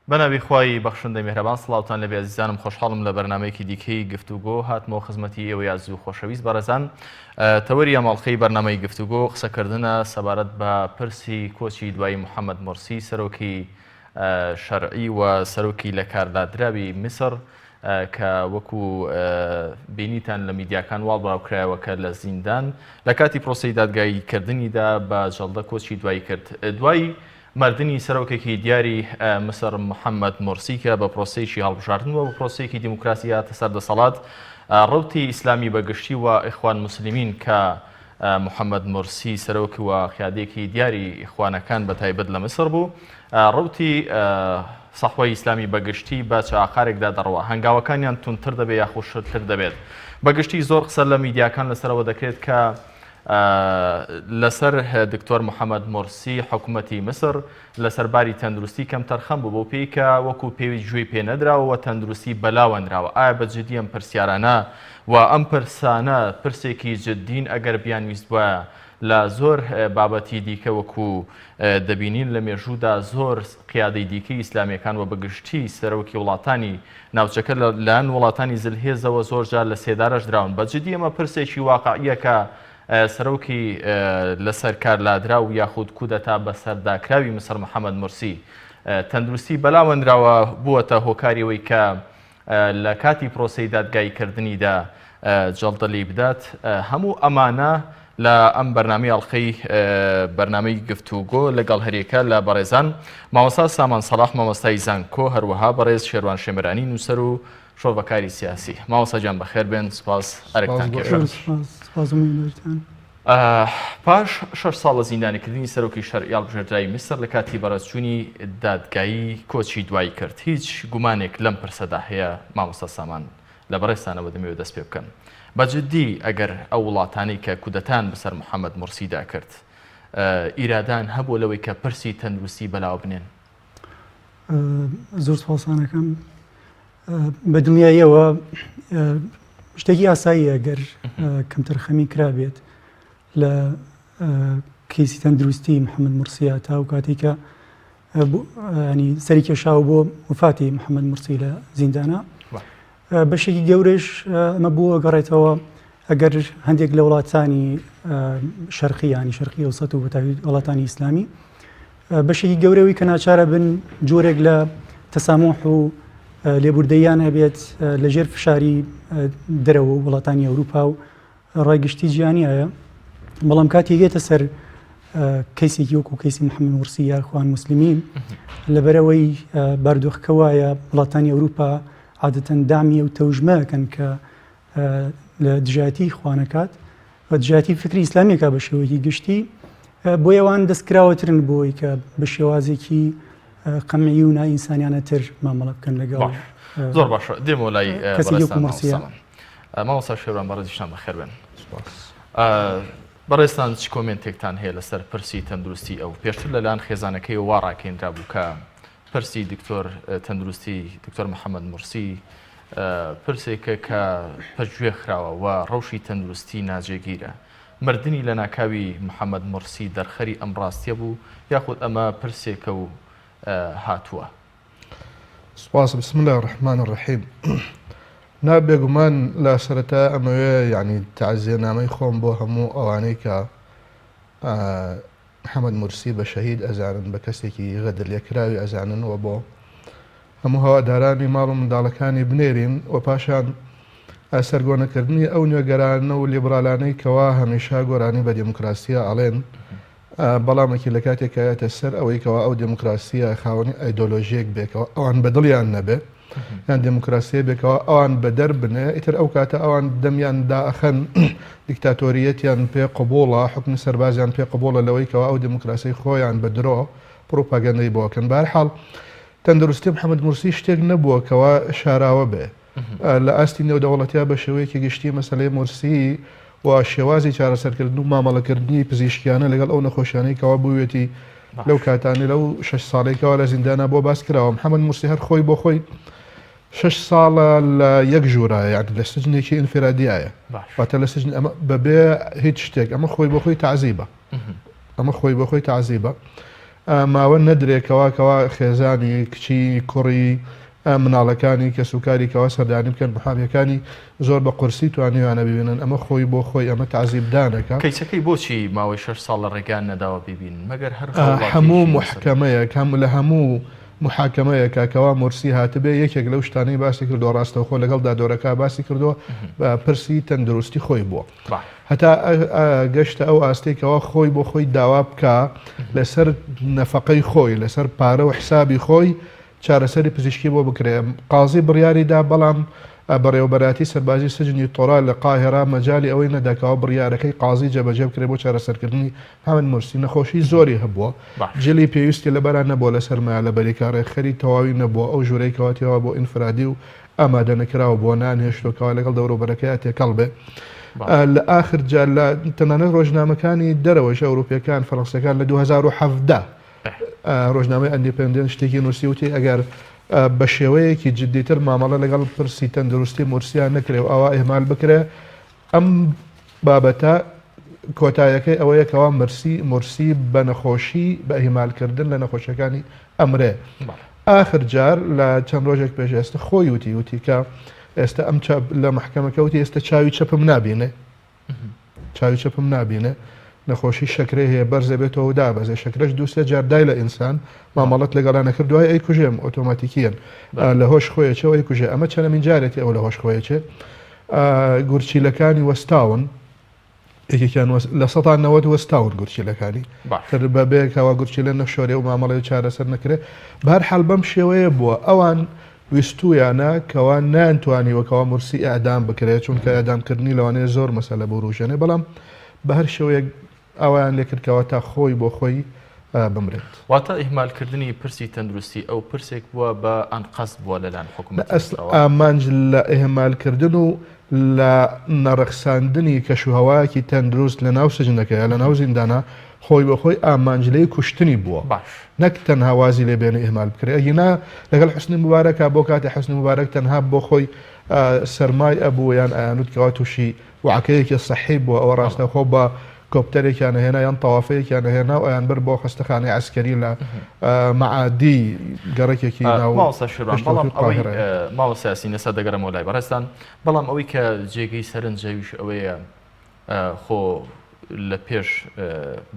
بەناوی خوای بەخشندەی میهرەبان سڵاوتان لەبێ عزیزانم خۆشحاڵم لە بەرنامەیەکی دیکەی گفتوگۆ هاتمەوە خزمەتی ئێوە یاز و خۆشەویست بەڕێزان تەوەری ئەماڵقەی بەرنامەی گفتوگۆ قسەکردنە سەبارەت بە پرسی کۆچی دوای محەممەد مورسی سەرۆکی شەرعی و سەرۆکی لە کاردادراوی میسر کە وەکو بینیتان لە میدیاکان واڵ بڵاوکرایەوە کە لە زیندان لە کاتی پرۆسەی دادگاییکردنیدا بە جەڵدە کۆچی دوایی کرد. دوای مردنی سەرۆکێکی دیاری مسر محەممەد مورسی کە بە پرۆسەیەکی هەڵبژاردنەوە بە پرۆسەیەکی دیموکراسی هاتە سەردەسەڵات ڕەوتی ئیسلامی بەگشتی و ئیخوان موسلیمین کە محەممەد مورسی سەرۆکی و قیادەیەکی دیاری ئیخوانەکان بە تایبەت لە مسر بوو ڕەوتی سەحوای ئیسلامی بەگشتی بە چاقارێکدا دەڕەوە هەنگاوەکانیان تونتر دەبێت یا خوشتر دەبێت. بەگشتی زۆر قسە لە میدیاکان لەسەرەوە دەکرێت کە لەسەر دکتۆر محەممەد مورسی حکوومەتی مسر لەسەرباری تەندروستی کەم تەرخەم بوو بۆ پێی کە وەکو پێوی گوێی پێ نەدراوە تەندروستی بەلاوەندراوە. ئایا بە جددی ئەم پرسیارانە و ئەم پرسانە پرسێکی جددین ئەگەر بیانویست وایە لە زۆر بابەتی دیکە وەکو دەبینین لە مێژوودا زۆر قیادەی دیکەی ئیسلامیەکان و بەگشتی سەرۆکی وڵاتانی ناوچەکە لەلایەن وڵاتانی زلهێزەوە زۆرجار لە سێدارەش دراون. بە جددی ئەمە پرسێکی واقعیە کە سەرۆکی لەسەر کارلادرا و یاخود کودەتا بە سەرداکراوی مسر محەممەد مورسی تەندروستی بەلاوەندراوە بووەتە هۆکاریەوەی کە لە کاتی پرۆسەی دادگاییکردنیدا جەڵدە لێی بدات. هەموو ئەمانە لە ئەم بەرنامەی ئەڵقەی بەرنامەی گفتوگۆ لەگەڵ هەریەکە لە بەڕێزان مامۆستا سامان سەلاح مامۆستای زانکۆ هەروەها بەڕێز شێروان شێمرانی نووسەر و شۆڤەکاری سیاسی. مامۆستا گیان بەخێر بێن. سوپاس ئەرێکتان کێشە. پاش 6 ساڵ لە زیندانیکردنی سەرۆکی شەرعی هەڵبژێردراوی میسر لە کاتی بەڕێزچوونی دادگایی کۆچی دوایی کرد. هیچ گومانێک لەم پرسەدا هەیە مامۆستا سامان لە بەڕێستانەوە دەمەوێت دەست پێ بکەن بە جددی ئەگەر ئەو وڵاتانەی کە کودەتان بەسەر محەممەد مورسیدا کرد ئیرادان هەبوو لەوەی کە پرسی تەندروستی بەلاو بنێن؟ زۆر سپاسانەکەم. بە دنیایەوە شتێکی ئاسایی ئەگەر کەمتر خەمی کرابێت لە کەیسی تەندروستی محەممەد مورسیە تا و کاتێککە سەری کێشاوە بۆ وفاتی محەممەد مورسی لە زیندانە بەشێکی گەورەش ئەمە بووە گەڕێتەوە ئەگەر هەندێک لە وڵاتانی شەرقیانی شەرقی ئەوسەد و بەتاوی وڵاتانی ئیسلامی بەشێکی گەورەوەی کە ناچارە بن جۆرێک لە تەسامح و لێبوردەیان هەبێت لەژێر فشاری دەرەوە و وڵاتانی ئەوروپا و ڕایگشتی جیهانیایە. بەڵام کاتی هێتە سەر کەیسێکی وەکو کەیسی محەممەد مورسی یا ئیخوان موسلیمین لەبەرەوەی باردۆخکەوایە وڵاتانی ئەوروپا عادەتەن دامی و تەوژمەکەن کە لە دژایەتی خوانەکات و دژایەتی فکری ئیسلامیەکە بە شێوەیەکی گشتی بۆ ئەوان دەستکراوەترن بۆی کە بە شێوازێکی قەمعی و نائینسانیانەتر مامەڵە بکەن لەگەڵ. زۆر باشە دێمەوە لای کەسی وەکو مورسیە. مامۆستا شێروان بەڕێزیشان بەخێر بێن. بەڕێستان چ کۆمنتێکتان هەیە لەسەر پرسی تەندروستی ئەو پێشتر لەلایەن خێزانەکەی وا ڕاکێنرا بوو کە پرسی دکتۆر تەندروستی دکتۆر محەممەد مورسی پرسێکە کە پەرگوێ خراوە و ڕەوشی تەندروستی ناجێگیرە. مردنی لە ناکاوی محەممەد مورسی دەرخەری ئەم ڕاستیە بوو یاخود ئەمە پرسێکە و هاتووە؟ سپاس. بسم الله الرحمن الرحیم. نابێگومان لە سەرەتا ئەمەوێ یعنی تەعزیەنامەی خۆم بۆ هەموو ئەوانەی کە محەممەد مورسی بە شەهید ئەزانن بە کەسێکی غەدر لێکراوی ئەزانن و بۆ هەموو هەوادارانی ماڵ و منداڵەکانی بنێرین و پاشان سەرگۆنەکردنی ئەو نوێگەرانە و لیبرالانەی کەوا هەمیشا گۆرانی بە دموکراسیە ئەڵێن بەڵامێکی لە کاتێکایەتە سەر ئەوەی کەوا ئەو دموکراسیە خاوەنی ئایدۆلۆژیەک بێکەوە ئەوان بەدڵیان نەبێ یان دموکراسی بێکەوە ئەوان بەدەر بنێ ئیتر ئەو کاتە ئەوان دەمیان داخەن دیکتاتۆریەتیان پێ قبوڵە حکمی سەربازیان پێ قبوڵە لەوەی کەوا ئەو دموکراسی خۆیان بە درۆ پرۆپاگەندەی بۆکەن. بەهەرحاڵ تەندروستی محەممەد مورسی شتێک نەبووە کەوا شاراوە بێ لە ئاستی نێودەوڵەتیا بە شێوەیەکی گشتی مەسەلەی مورسی و شێوازی چارەسەرکردن و مامەڵەکردنی پزیشکیانە لەگەڵ ئەو نەخۆشیانەی کەوا بوویەتی لەو کاتانی لەو 6 ساڵێکەوە لە زیندانە بۆ باس کراوە. محەممەد مورسی هەر خۆی بۆ خۆی 6 ساڵە لە یەک ژوورە یعنی لە سجنێکی ئینفرادیایە واتە لە سجن ئەمە بەبێ هیچ شتێک ئەمە خۆی بۆ خۆی تعزیبە ئەمە خۆی بۆ خۆی تعزیبە. ماوە نەدرێکەوە خێزانی کچی کوڕی مناڵەکانی کە سوکاریکەوە سەردانی بکەن بەحامیەکانی زۆر بە قورسی توانیوانە ببینن ئەمە خۆی بۆ خۆی ئەمە تعزیبدانەکە کەیسەکەی بۆچی ماوەی 6 ساڵ لە ڕێگان نەداوە ببین مەگەر هەر هەموو محکەمەیەک لە هەموو محاکەمەیەکە کەوا مرسی هاتبێ یەکێک لەو شتانەی باسی کردو ڕاستەوخۆ لەگەڵ دادۆرەکە باسی کردووە بە پرسی تەندروستی خۆی بووە هەتا گەشتە ئەو ئاستێکەوە خۆی بۆ خۆی داوا بکە لەسەر نەفەقەی خۆی لەسەر پارە و حسابی خۆی چارەسەری پزیشکی بۆ بکرێ قازی بڕیاریدا بەڵام بەڕێوەبەراتی سەربازی سجنی تۆرا لە قاهێرا مەجای ئەوەی نەداکەوە بڕیارەکەی قازی جێبەجێ بکرێ بۆ چارەسەرکردنی محەممەد مرسی نەخۆشی زۆری هەبووە جلی پێویستی لەبەران نەبووە لە سەرمایە لە بەریکە ڕێکخەری تەواوی نەبووە ئەو ژوورەی کەواتیەوە بۆ ئینفرادی و ئامادە نەکراوە بۆ نانهێشتۆکەوە لەگەڵ دەوروبەرەکەی تێکەڵ بێ لە ئاخر جار لە تەنانەت ڕۆژنامەکانی دەرەوەش ئەوروپیەکان فەڕەنسیەکان لە 2017 ڕۆژنامەی ئەندیپێندنت شتێکی نووسی وتی ئەگەر بە شێوەیەکی جددیتر مامەڵە لەگەڵ پرسی تەندروستی مرسیان نەکرێ و ئەوە ئێمال بکرێ ئەم بابەتە کۆتایەکەی ئەوەیەکەوە مرسی بە نەخۆشی بە ئیهمالکردن لە نەخۆشیەکانی ئەمرێ آخر جار لە چەند ڕۆژێک پێش ئێستا خۆی وتی کە ئێستا ئەم لە محکەمەکەوتی ئێستا چاوی چەپم نابینێ چاوی چەپم نابینێ نەخۆشی شەکرێ هەیە بەرزە بێتەوە دابەزێ شەکرەش دووسێ جار دای لە ئینسان مامەڵەت لەگەڵانە کردوای ئەی کوژێم ئۆتۆماتیکیەن لە هۆش خۆیەچەوە ئەی کوژێ ئەمە چەندەمین جارێتی ئەو لە هۆش خۆیەچێ گورچیلەکانی وەستاون یەکێکیان لە ١٩٠ وەستاون گورچیلەکانی تر بەبێکەوە گورچیلە نەشۆرێ و مامەڵی چارەسەر نەکرێ بەهەرحاڵ بەم شێوەیە بووە ئەوان ویستویانە کەوا نانتوانیوەکەوە مرسی ئەعدام بکرێت چونکە ئەعدامکردنی لەوانەیە زۆر مەسەلە بۆ ڕوژێنێ بەڵام بە هەر شێوەیەک ئەویان لێکردکەوە تا خۆی بۆ خۆی بمرێت واتە ئیهمالکردنی پرسی تەندروستی ئەو پرسێک بووە بە ئەنقەست بووە لەلایەن حکوومەت ئامانج لە ئیهمالکردن و لە نەڕەخساندنی کەشوهەوایەکی تەندروست لە ناو سجنەکەیە لە ناو زیندانە خۆی بە خۆی ئامانجلەی کوشتنی بووە نەک تەنها وازی لێ بێنە ئیهمال بکرێ ئەگینا لەگەڵ حسنی مبارەکە بۆ کاتی حسنی مبارەک تەنها بۆ خۆی سەرمای ئەبوو یان ئایانوتکەوە تووشی وعکەیەکی سەحی بووە ئەوە ڕاستە خۆ بە کۆپتەرێکیان هێنا یان تەوافەیەکیان هێنا و ئەیان بەر بۆ خستەخانەی عسکەری لە معادی گەڕێکێکی ماوە سیاسی نەسا دەگەرەمەوە لای بەڕێستان بەڵام ئەوەی کە جێگەی سەرنجەویش ئەوەیە خۆ لە پێش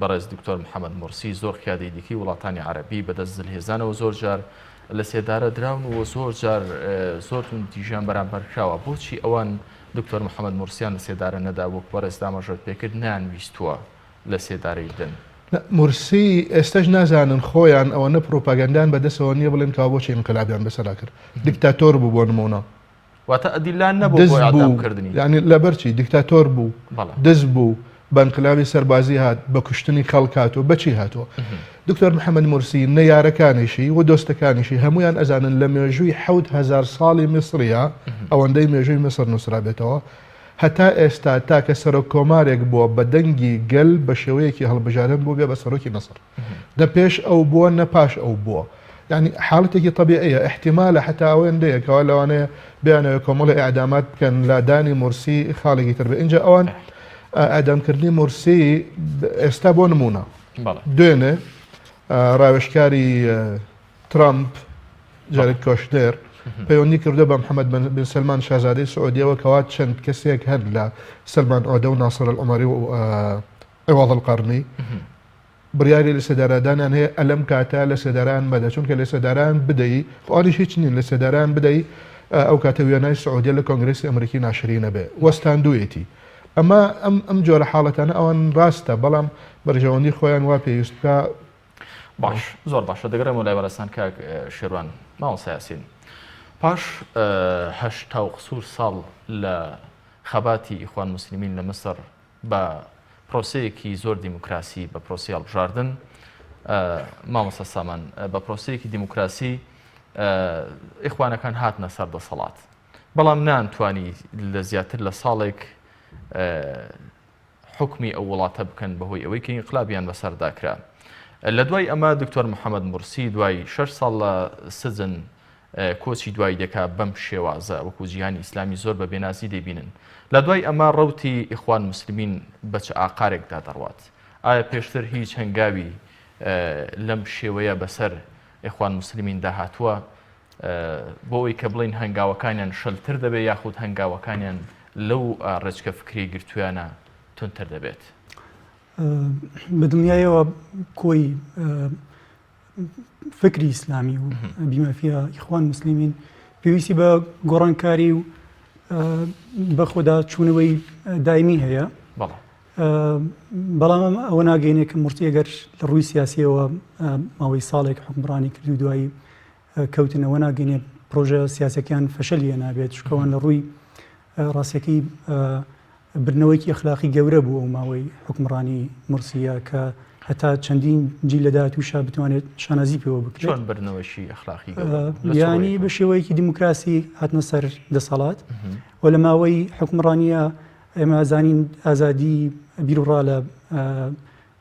بەڕێز دکتۆر محەممەد مرسی زۆر قیادەی دیکەی وڵاتانی عەرەبی بەدەست زلهێزانەوە زۆر جار لە سێدارە دراون و زۆر جار زۆرتون دیژان بەرامبەر کراوە بۆچی ئەوان دکتۆر محەممەد مرسیان لە سێدارە نەدا بۆ بەڕێز دامەژۆر پێکرد نانویستووە لە سێدارەی دن مرسی ئێستش نازانن خۆیان ئەوە نە پرۆپاگەندان بەدەستەوە نییە بڵێن کاوە بۆچی انقلابیان بەسەرا کرد دیکتاتۆر بوو بۆ نمونە واتە ئەدیلان نەبوو بۆ ئەعدامکردنی یعنی لەبەرچی دیکتاتۆر بوو دەست بوو بە انقلابی سەربازی هات بە کوشتنی خەڵک هاتووە بەچی هاتووە دکتۆر محەممەد مرسی نەیارەکانیشی و دۆستەکانیشی هەمویان ئەزانن لە مێژووی 1000 ساڵی میسریە ئەوەندەی مێژووی مسر نووسرا بێتەوە هەتا ئێستا تاکە سەرۆک کۆمارێک بووە بە دەنگی گەل بە شێوەیەکی هەڵبژارن بوو بێ بە سەرۆکی مەسر نە پێش ئەو بووە نە پاش ئەو بووە يعني حالتێکی طبيعية احتمالە حتا ئەوەندەیەکەوە لەوانەیە بیانەوە کۆمەڵی ئەعدامات بکەن لادانی مرسی خاڵێکی تر بێ اینجا ئەوان ئەعدامکردنی مرسی ئێستا بۆ نمونە دوێنێ ڕاوێژکاری ترامپ جارێک کۆشنێر پەیوەندی کردو بە محەممەد بن سلمان شازادەی سعودیەوە کەوا چەند کەسێک هەن لە سلمان ئۆدە و ناسر العومەری و عوەض القەرنی بڕیاری لە سەدارەدانیان هەیە ئەلەم کاتە لە سەداران بەدە چونکە لە سەداران بدەی خۆنیش هیچ نین لە سەداران بدەی ئەو کاتە وێنای سعودیە لە کۆنگرسی ئەمریکی ناشرینە بێ وەستاندوویەتی ئەمە ئەم جۆرە حاڵەتانە ئەوان ڕاستە بەڵام بەرژەوەندی خۆیان وا پێویست بکە باش زۆر باشە دەگەڕێمەوە لای بەڕێستان کاک شێروان ماوە سیاسین پاش هەشتا و قسوور ساڵ لە خەباتی ئیخوان موسلیمین لە مسر بە پرۆسەیەکی زۆر دیموکراسی بە پرۆسی هەڵبژاردن مامۆستا سامان بە پرۆسەیەکی دیموکراسی ئیخوانەکان هاتنە سەر دەسەڵات بەڵام نانتوانی لە زیاتر لە ساڵێک حکمی ئەو وڵاتە بکەن بەهۆی ئەوەی کە ئینقلابیان بەسەرداکرا لە دوای ئەمە دکتۆر محەممەد مرسی دوای 6 ساڵ لە سجن کۆچی دوای دەکا بەم شێوازە وەکو جیهانی ئیسلامی زۆر بە بێنازی دەبینن لە دوای ئەمە ڕەوتی ئیخوان موسلیمین بە چ ئاقارێکدا دەڕوات ئایا پێشتر هیچ هەنگاوی لەم شێوەیە بەسەر ئیخوان موسلیمین داهاتووە بۆ ئەوەی کە بڵین هەنگاوەکانیان شەلتر دەبێت یاخود هەنگاوەکانیان لەو ڕێچکە فکری گرتوویانە تونتر دەبێت. بە دنیایەوە کۆی فکری ئیسلامی و بیمەفیە ئیخوان موسلیمین پێویستی بە گۆڕانکاری و بە خۆدا چوونەوەی دایمی هەیە. بەڵام ئەوە ناگەینێت کە مرسی ئەگەر لە ڕووی سیاسیەوە ماوەی ساڵێک حکمڕانی کرد و دوایی کەوتنەوە ناگەینێت پرۆژە سیاسەکان فەشەلیە نابێت چکەوان لە ڕووی ڕاستیەکەی برنەوەیکی ئەخلاقی گەورە بوو ئەو ماوەی حکمڕانی مرسیە کە هەتا چەندین جی لە داهاتووشا بتوانێت شانازی پێوە بکرێت. چۆن برنەوەشی ئەخلاقی یانی بە شێوەیەکی دیموکراسی هاتنە سەر دەسەڵات و لە ماوەی حکمڕانیە ئێمە ئازانین ئازادی بیرروڕا لە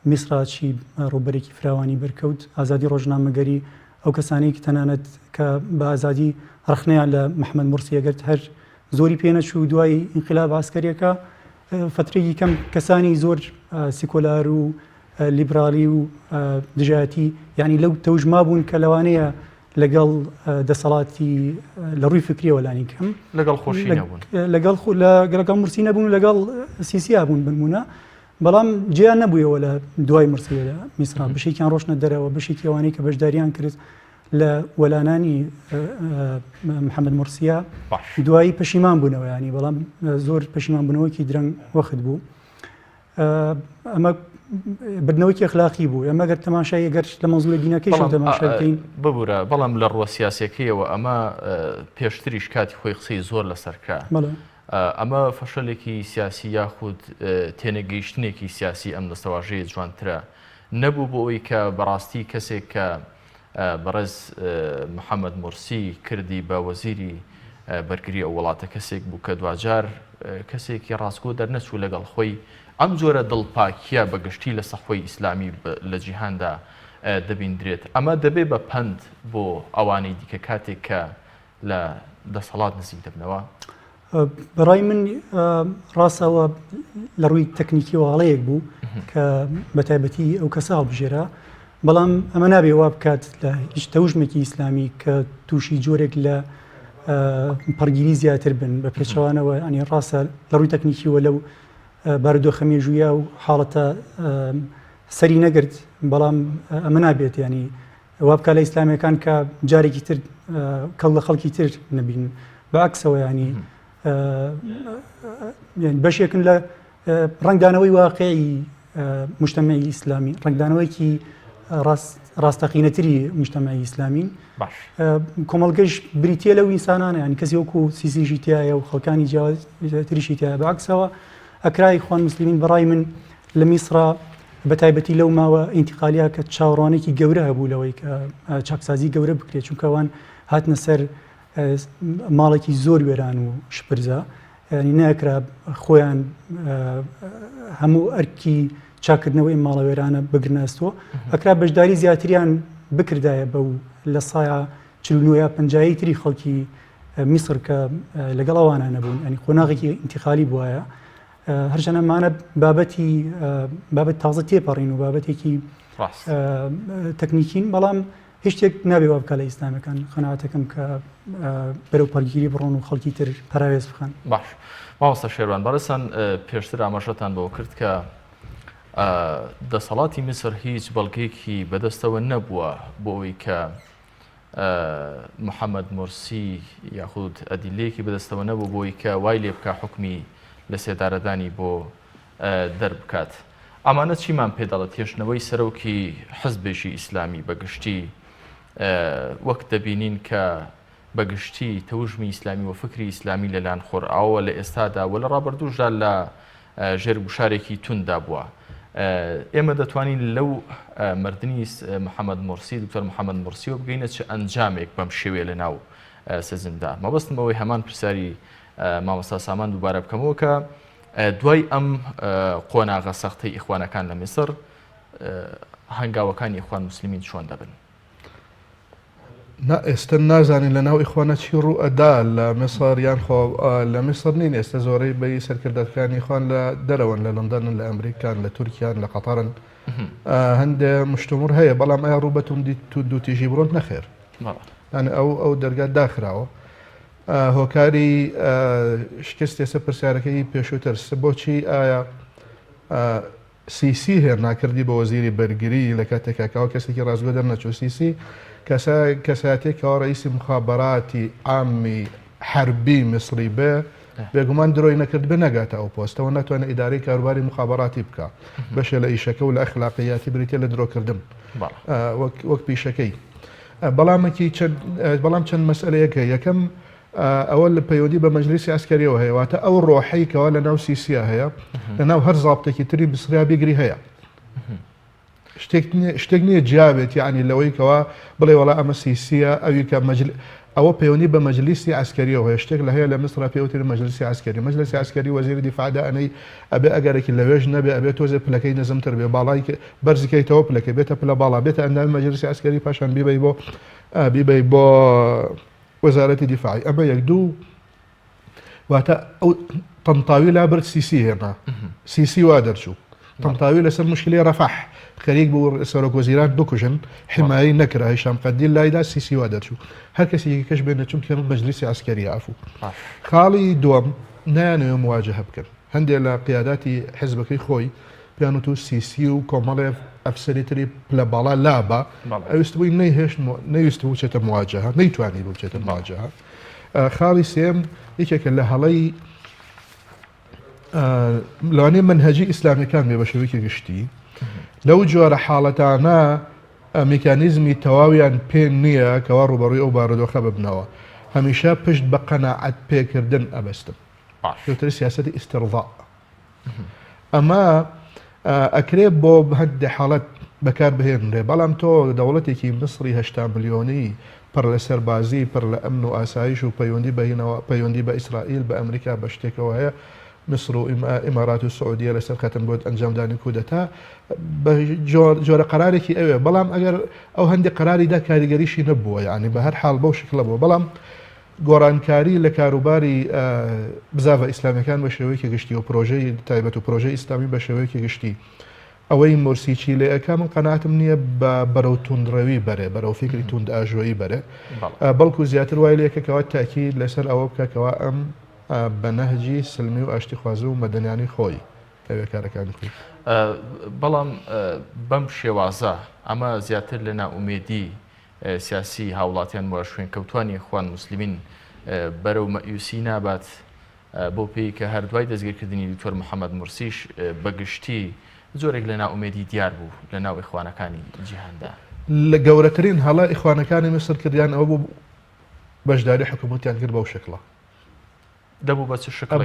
میسراچی ڕوبەرێکی فراوانی بەرکەوت ئازادی ڕۆژنامەگەری ئەو کەسانەی کە تەنانەت کە بە ئازادی ڕخنەیان لە محەممەد مرسی ئەگەر هەر زۆری پێنەچوو دوای ئینقلاب عسکەریەکە فترێکی کەم کەسانی زۆر سیکۆلار و لیبرالی و دژایەتی یعنی لەو تەوژما بوون کە لەوانەیە لەگەڵ دەسەڵاتی لە ڕووی فکریەوە لانی کەم لەگەڵ خۆشی نەبوون لەگەڵ مرسی نەبوون لەگەڵ سیسیا بوون بنمونە بەڵام جیان نەبوویەوە لە دوای مرسیە لە میسرا بشێکیان ڕۆشنە دەرەوە بشێکی ئەوانەی کە بەشداریان کرد لە وەلانانی محەممەد مرسیە دوایی پەشیمان بوونەوە ینی بەڵام زۆر پەشیمان بوونەوەکی درەنگ وەخت بوو ئەمە بردنەوەیکی ئەخلاقی بوو ئەمە گەر تەماشای ئەگەر لە مەزوورە دینەکەی تەماشاکەین ببوورە بەڵام لە ڕوە سیاسەکەیەوە ئەمە پێشتریش کاتی خۆی قسەی زۆر لەسەرکە ئەمە فەشەلێکی سیاسی یاخود تێنەگەیشتنێکی سیاسی ئەم دەستەواژەیە جوانترە نەبوو بۆ ئەوی کە بەڕاستی کەسێک کە بەڕێز محەممەد مرسی کردی بە وەزیری بەرگری ئەو وڵاتە کەسێک بوو کە دوجار کەسێکی ڕاستگۆ دەرنەچوو لەگەڵ خۆی ئەم جۆرە دڵپاکیە بەگشتی لە سەخۆی ئیسلامی لە جیهاندا دەبیندرێت ئەمە دەبێت بە پند بۆ ئەوانەی دیکە کاتێک کە لە دەسەڵات نزیک دەبنەوە. بەڕای من ڕاستەوە لە ڕووی تەکنیکی واڵەیەک بوو کە بەتایبەتی ئەو کەسا هەڵبژێرا بەڵام ئەمە نابێ وا بکات لە هیچ تەوژمێکی ئیسلامی کە تووشی جۆرێک لە پەرگیری زیاتر بن بە پێچەوانەوە ئەنی ڕاستە لە ڕووی تەکنیکیەوە لەو بارودۆخەمێژوویە و حاڵەتە سەری نەگرت بەڵام ئەمە نابێت ینی وا بکات لە ئیسلامیەکان کە جارێکی تر کەڵ لە خەڵکی تر نەبین بەعکسەوە ینی بەشێکن لە ڕنگدانەوەی واقعی مجتەمەعی ئیسلامی ڕنگدانەوەیکی ڕاستەقینەتری مجتەمەعی ئیسلامین کۆمەڵگەش بریتە لەو ئینسانانە ینی کەسی وەکو سیسیژی تایە و خەڵکانی جیاوازتریشی تایە بەعکسەوە ئەکرای خوان مسلمین بەڕای من لە میسرا بەتایبەتی لەو ماوە ئینتیقالیا کە چاوەڕوانێکی گەورە هەبوو لەوەی کە چاکسازی گەورە بکرێت چونکەوان هاتنە سەر ماڵێکی زۆر وێران و شپرزە ینی ناکرا خۆیان هەموو ئەرکی چاکردنەوەی ماڵە وێرانە بگرنەستەوە ئەکرا بەشداری زیاتریان بکردایە بەو لە سایە 49 تری خەڵکی میسر کە لەگەڵ ئەوانە نەبوون ینی خۆناغێکی ئینتیقالی بووایە هەرچەنەمانە بابەت تازە تێپەڕین و بابەتێکی تەکنیکین بەڵام هیچ شتێک نابێ وا بکە لە ئیسلامەکان خەناعەتەکەم کە بەرەو پەرگیری بڕۆن و خەڵکی تر پەراوێز بخەن. باش مامۆستا شێروان بەڕێستان پێشتر ئاماژەتان بۆ کرد کە دەسەڵاتی میسر هیچ بەڵگەیەکی بەدەستەوە نەبووە بۆ ئەوەی کە محەممەد مرسی یاخود ئەدیلەیەکی بەدەستەوە نەبوو بۆی کە وای لێ بکە حکمی لە سێدارەدانی بۆ دەربکات. ئەمانە چیمان پێداڵە تێشنەوەی سەرۆکی حزبێکی ئیسلامی بەگشتی وەک دەبینین کە بەگشتی تەوژمی ئیسلامی و فکری ئیسلامی لەلایەن خۆرئاوە لە ئێستادا و لە ڕابردووشدا لە ژێر گوشارێکی توندا بووە. ئێمە دەتوانین لەو مردنی محەممەد مرسی دکتۆر محەممەد مرسیەوە بگەینە چه ئەنجامێک بەم شێوەیە لە ناو سزندا. مەبەستم ئەوەی هەمان پرسیاری مامۆستا سامان دووبارە بکەمەوە کە دوای ئەم قۆناغە سەختەی ئیخوانەکان لە میسر هەنگاوەکانی ئیخوان موسلیمین چۆن دەبن؟ ئێستا نازانین لە ناو ئیخوانە چی ڕوو ئەدا لە میسر یان خۆ لە میسر نین ئێستا زۆرەی بەی سەرکردەکانی خوان لە دەرەوەن لە لەندەنن لە ئەمریکان لە تورکیان لە قەتەرن هەندێ مشتومڕ هەیە بەڵام ئایا ڕوو بەتون دووتیژی بڕۆن نەخێر ئەو دەرگا داخراوە هۆکاری شکست ێستا پرسیارەکەی پێشووتر بۆچی ئایا سیسی هێر ناکردی بە وەزیری بەرگری لە کاتێکاکەوە کەسێکی ڕازگۆ دەرنەچوو سیسی کەساتێکەوە ڕئیسی مخابەراتی عامی حربی میسری بێ بێگومان درۆی نەکرد بێ نەگاتە ئەو پۆستەوە ناتوانێت ئیدارەی کاروباری مخابەراتی بکە بەشێ لە ئیشەکە و لە ئەخلاقیاتی بریتە لە درۆکردن وەک پیشەکەی بەڵام چەند مەسئلەیەکە یەکەم ئەوە لە پەیوەندی بە مەجلیسی ئەسکەریەوە هەیە واتە ئەو ڕۆحەی کەوا لە ناو سیسیە هەیە لە ناو هەر زابطێکی تری بسریا بگری هەیە شتێک نییە جیابێت یعنی لەوەی کەوا بڵێ وەڵا ئەمە سیسیە ئەوی کە ئەوە پەیوەندی بە مەجلیسی ئەسکەریەوە هەیە شتێک لە هەیە لە میسر پێوتری مەجلیسی ئەسکەری مەجلیسی ئەسکەری وەزیری دیفاعدا ئەنەی ئەبێ ئەگەرێکی لەوێژ نەبێ ئەبێت تۆزێ پلەکەی نەزمتر بێ باڵای بەرزکەیتەوە پلەکە بێتە پلە باڵا بێتە ئەندامی مەجلیسی ئەسکەری پاشان بیبەی بۆ وەزارەتی دیفاعی ئەمە یەک دوو واتە ئەو تەمتاوی لا برد سیسی هێنا سیسی وا دەرچوو تەمتاوی لەسەر مشکلی ڕەفح خەریک بوو سەرۆک وەزیران بکوژن حمایی نەکرا هیشام قەدی لایدا سیسی وا دەرچوو هەر کەسێکی کەش بێنە چون کە مەجلیسی ئەسکەری ئافوو خاڵی دووەم نایانەوێ مواجهە بکەن هەندێک لە قیاداتی حزبەکەی خۆی پیان تو سیسی و کۆمەڵێ ئەفسەری تری پلە باڵا لابە ئەویست بووی نەویست بوو بچێتە مواجهە نەیتوانی بوو بچێتە مواجهە خاڵی سێم یەکێکە لە هەڵەی لەوانەیە منهەجی ئیسلامیەکان بێ بە شێوەیەکی گشتی لەو جۆرە حاڵەتانە میکانیزمی تەواویان پێ نییە کەوا ڕوبەڕووی ئەو بارودۆخە ببنەوە هەمیشە پشت بە قەناعەت پێکردن ئەبەستن پێوتر سیاسەتی ئیستیڕضاء ئەمە ئەکرێ بۆ هەندێ حاڵەت بەکار بهێنرێ بەڵام تۆ دەوڵەتێکی میسری 80 ملیۆنی پڕ لە سەربازی پڕ لە ئەمن و ئاسایش و پەیوەندی بە ئیسرائیل بە ئەمریکا بە شتێکەوە هەیە مصر و ئیمارات و سعودیە لەسەر خەتم بۆت ئەنجامدانی کودەتا بە جۆرە قەرارێکی ئەوێ بەڵام ئەگەر ئەو هەندێک قەراریدا کاریگەریشی نەبووە یعنی بە هەر حاڵ بەو شکلە بووە بەڵام گۆڕانکاری لە کاروباری بزاڤە ئیسلامیەکان بە شێوەیەکی گشتی و پرۆژەی تایبەت و پرۆژەی ئیسلامی بە شێوەیەکی گشتی ئەوەی مرسیچی لێ ئەەکە من قەناعەتم نییە بەرەو توندڕەوی بەرێ بەرەو فکری توند ئاژۆیی بەرێ بەڵکو زیاتر وای لێکەکەوە تاکید لەسەر ئەوە بکەکەوە ئەم بە نەهجی سلمی و ئاشتیخوازی و مەدەنیانی خۆی کارەکانی خۆی بەڵام بەم شێوازە ئەمە زیاتر لە ناومێدی سیاسی هاوڵاتیان وە شوێن کەوتوانی خوان مسلمین بەرەو مەیوسی نابات بۆ پێی کە هەردوای دەستگیرکردنی دکتۆر محەممەد مرسیش بەگشتی زۆرێک لە ناومێدی دیار بوو لە ناو ئیخوانەکانی جیهاندا لە گەورەترین هەڵە ئیخوانەکانی میسر کردیان ئەوە بوو بەشداری حکوومەتیان کرد بەو شکڵە دەبوو بە چ شکل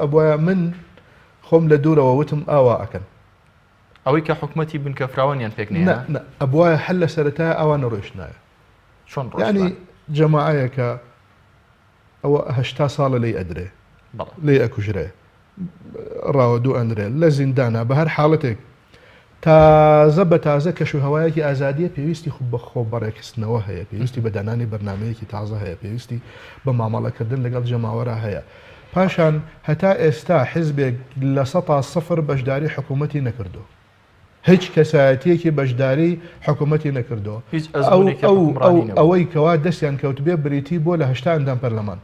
ئەبووە من خۆم لە دوورەوە وتم ئاوا ئەکەن ئەوەی کە حکوومەتی بنکەفراوانیان پێک نیە ئەبووە هەل لە سەرەتا ئەوان ڕۆیشت نایە چۆن ینی جەماعەیەکە ئەوە 80 ساڵە لی ئەدرێ لێ ئەکوژرێ ڕاوە دوو ئەندرێ لە زیندانە بە هەر حاڵەتێک تازە بە تازە کەش و هەوایەکی ئازادیە پێویستی خوب بە خۆ بەڕێکستنەوە هەیە پێویستی بە دانانی بەرنمەیەکی تازە هەیە پێویستی بە مامەڵەکردن لەگەڵ جەماوەرە هەیە پاشان هەتا ئێستا حیزبێک لە 100 بەشداری حکوومەتی نەکردو هیچ کەسایەتیەکی بەشداری حکوومەتی نەکردو ئەوەی کەوا دەستیان کەوت بێ بریتی بۆ لە 80 ئەندام پەرلەمان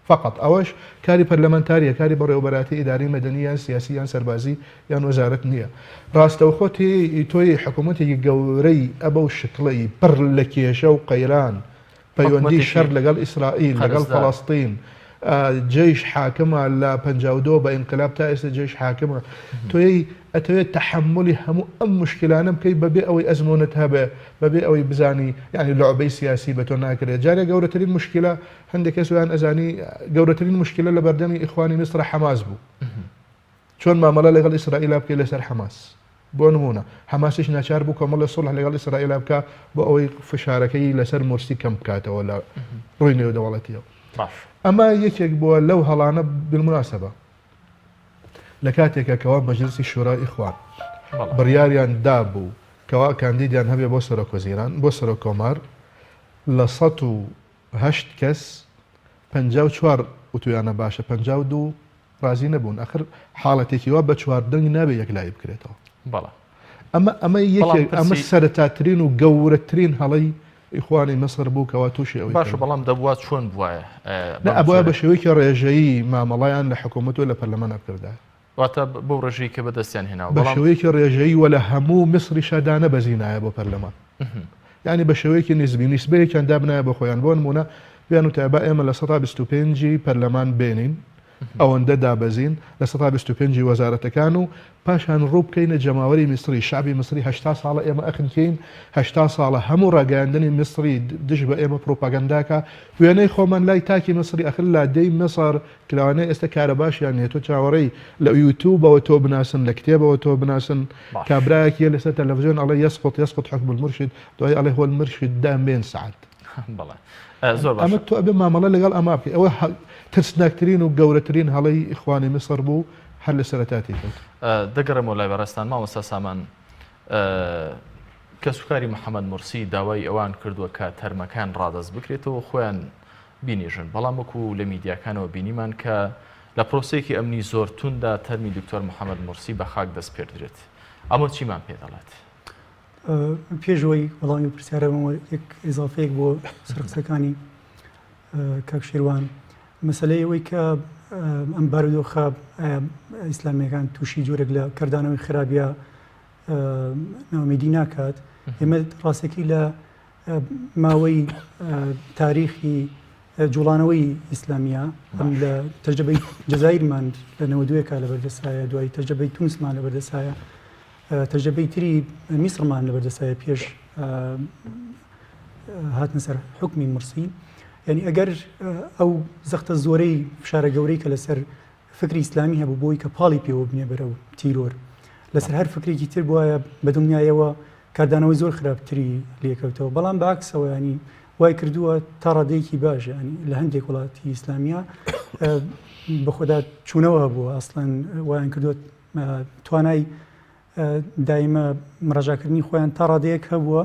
فقط ئەوەش کاری پەرلەمەنتاریە کاری بەڕێوەبەراتی ئیداری مەدەنیان سیاسیان سەربازی یان وەزارەت نییە ڕاستەوخۆ تۆی حکوومەتێکی گەورەی ئەبە و شکڵی پڕ لە کێشە و قەیران پەیوەندی شەر لەگەڵ ئیسرائیل لەگەڵ فەڵەستین جێش حاکمە لە 52 بە ئینقلاب تا ئێستا جێش حاکمە تۆی ئەتەوێت تەحملی هەموو ئەم مشکلانە بکەی بەبێ ئەوەی ئەزمونت هەبێ بەبێ ئەوەی بزانی یعنی لەعبەی سیاسی بە تۆ ناکرێت جارێ گەورەترین مشکلە هەندێک کەسویان ئەزانی گەورەترین مشکلە لە بەردەمی ئیخوانی میسر حەماس بوو چۆن مامەڵە لەگەڵ ئیسرائیل بکەی لەسەر حەماس بۆ نمونە حەماسیش ناچار بوو کۆمەڵە سڵح لەگەڵ ئیسرائیل بکە بۆ ئەوەی فشارەکەی لەسەر مرسی کەم بکاتەوە لە ڕووی نێودەوڵەتیەوە ئەمە یەکێک بووە لەو هەڵانە بالمناسبە لە کاتێکە کەوا مەجلیسی شورای ئیخوان بڕیاریان دابوو کەوا کاندیدیان هەبێ بۆ سەرۆک وەزیران بۆ سەرۆک کۆمار لە 108 کەس 54 وتویانە باشە 52 ڕازی نەبوون ئەخر حاڵەتێکی وا بە چواردەنگ نابێ یەکلایی بکرێتەوە بەڵە ئەمە یەکێک ئەمە سەرەتاترین و گەورەترین هەڵەی ئیخوانی مەسر بوو کەوا تووشی ئەوەی باشە بەڵام دەبووە چۆن بواە ئەبووە بە شێوەیەکی ڕێژەیی مامەڵایان لە حکوومەت و لە پەرلەمانە بکردا واتە بۆ ڕێژەیە کە بەدەستیان هێناوە بە شێوەیەکی ڕێژەیی وە لە هەموو میسری شادانە بەزینایە بۆ پەرلەمان یعنی بە شێوەیەکی نسبی نیسبەیەکیان دابنایە بە خۆیان بۆ نمونە بیان و تابا ئێمە لە 125 پەرلەمان بێنین ئەوەندە دابەزین لە 125 وەزارەتەکان و پاشان ڕوو بکەینە جەماوەری میسری شعبی میسری 80 ساڵە ئێمە ئەخنکەین 80 ساڵە هەموو ڕاگەاندنی میسری دژ بە ئێمە پرۆپاگەنداکە وێنەی خۆمان لای تاکی میسری ئەخر لادەی مەسەر کلاوانەی ئێستا کارە باشیان هێتۆ چاوەڕێی لە یوتیوبەوە تۆ بناسن لە کتێبەوە تۆ بناسن کابراایەکی لەسەر تەلەڤیزیۆن ئەڵێ یسقط حکم المرشد دوای ئەڵێ هو المرشد دامێن سعد بەڵێ زۆر باش ئەمە تۆ ئەبێ مامەڵە لەگەڵ ئەما بکەی ئەوە ترسناکترین و گەورەترین هەڵەی ئیخوانی مصر بوو هەر لە سەرەتاتی کەوت دەگەڕێمەوە لای بەڕێستان مامۆستا سامان کەسوکاری محەممەد مرسی داوای ئەوان کردووە کە تەرمەکان ڕادەست بکرێتەوە خۆیان بینیژن بەڵام وەکو لە میدیاکانەوە بینیمان کە لە پرۆسەیەکی ئەمنی زۆر توندا تەرمی دکتۆر محەممەد مرسی بە خاک دەست پێدرێت ئەمە چیمان پێ دەڵێت پێشەوەی وەڵامی پرسیارەوە یەک ئضافەیەک بۆ سەرقسەکانی کاک شێروان مەسلەی ئەوەی کە ئەم بارودۆخە ئیسلامیەکان تووشی جۆرێک لە کردانەوەی خراپە ناوەمیدی ناکات ئێمە ڕاستەکی لە ماوەی تاریخی جوڵانەوەی ئیسلامیە ئەم لە تەجربەی جەزایرمان لە 92 لە بەردەسایە دوای تەجربەی تونسمان لە بەردەسایە تەجربەی تری میسرمان لە بەردەسایە پێش هاتنە سەر حکمی مرسی یعنی ئەگەر ئەو زەختە زۆرەی فشارە گەورەی کە لەسەر فکری ئیسلامی هەبوو بۆی کە پاڵی پێوە بنێ بەرەو تیرۆر لەسەر هەر فکرێکی تر بواە بە دنیایەوە کاردانەوەی زۆر خراپتری لێکەوتەوە بەڵام باکسەوە ینی وای کردووە تا ڕادەیەکی باشە ینی لە هەندێک وڵاتی ئیسلامیە بەخۆدا چوونەوە بووە ئەسڵەن وایان کردووە توانای دایمە مڕاجاکردنی خۆیان تا ڕادەیەک هەبووە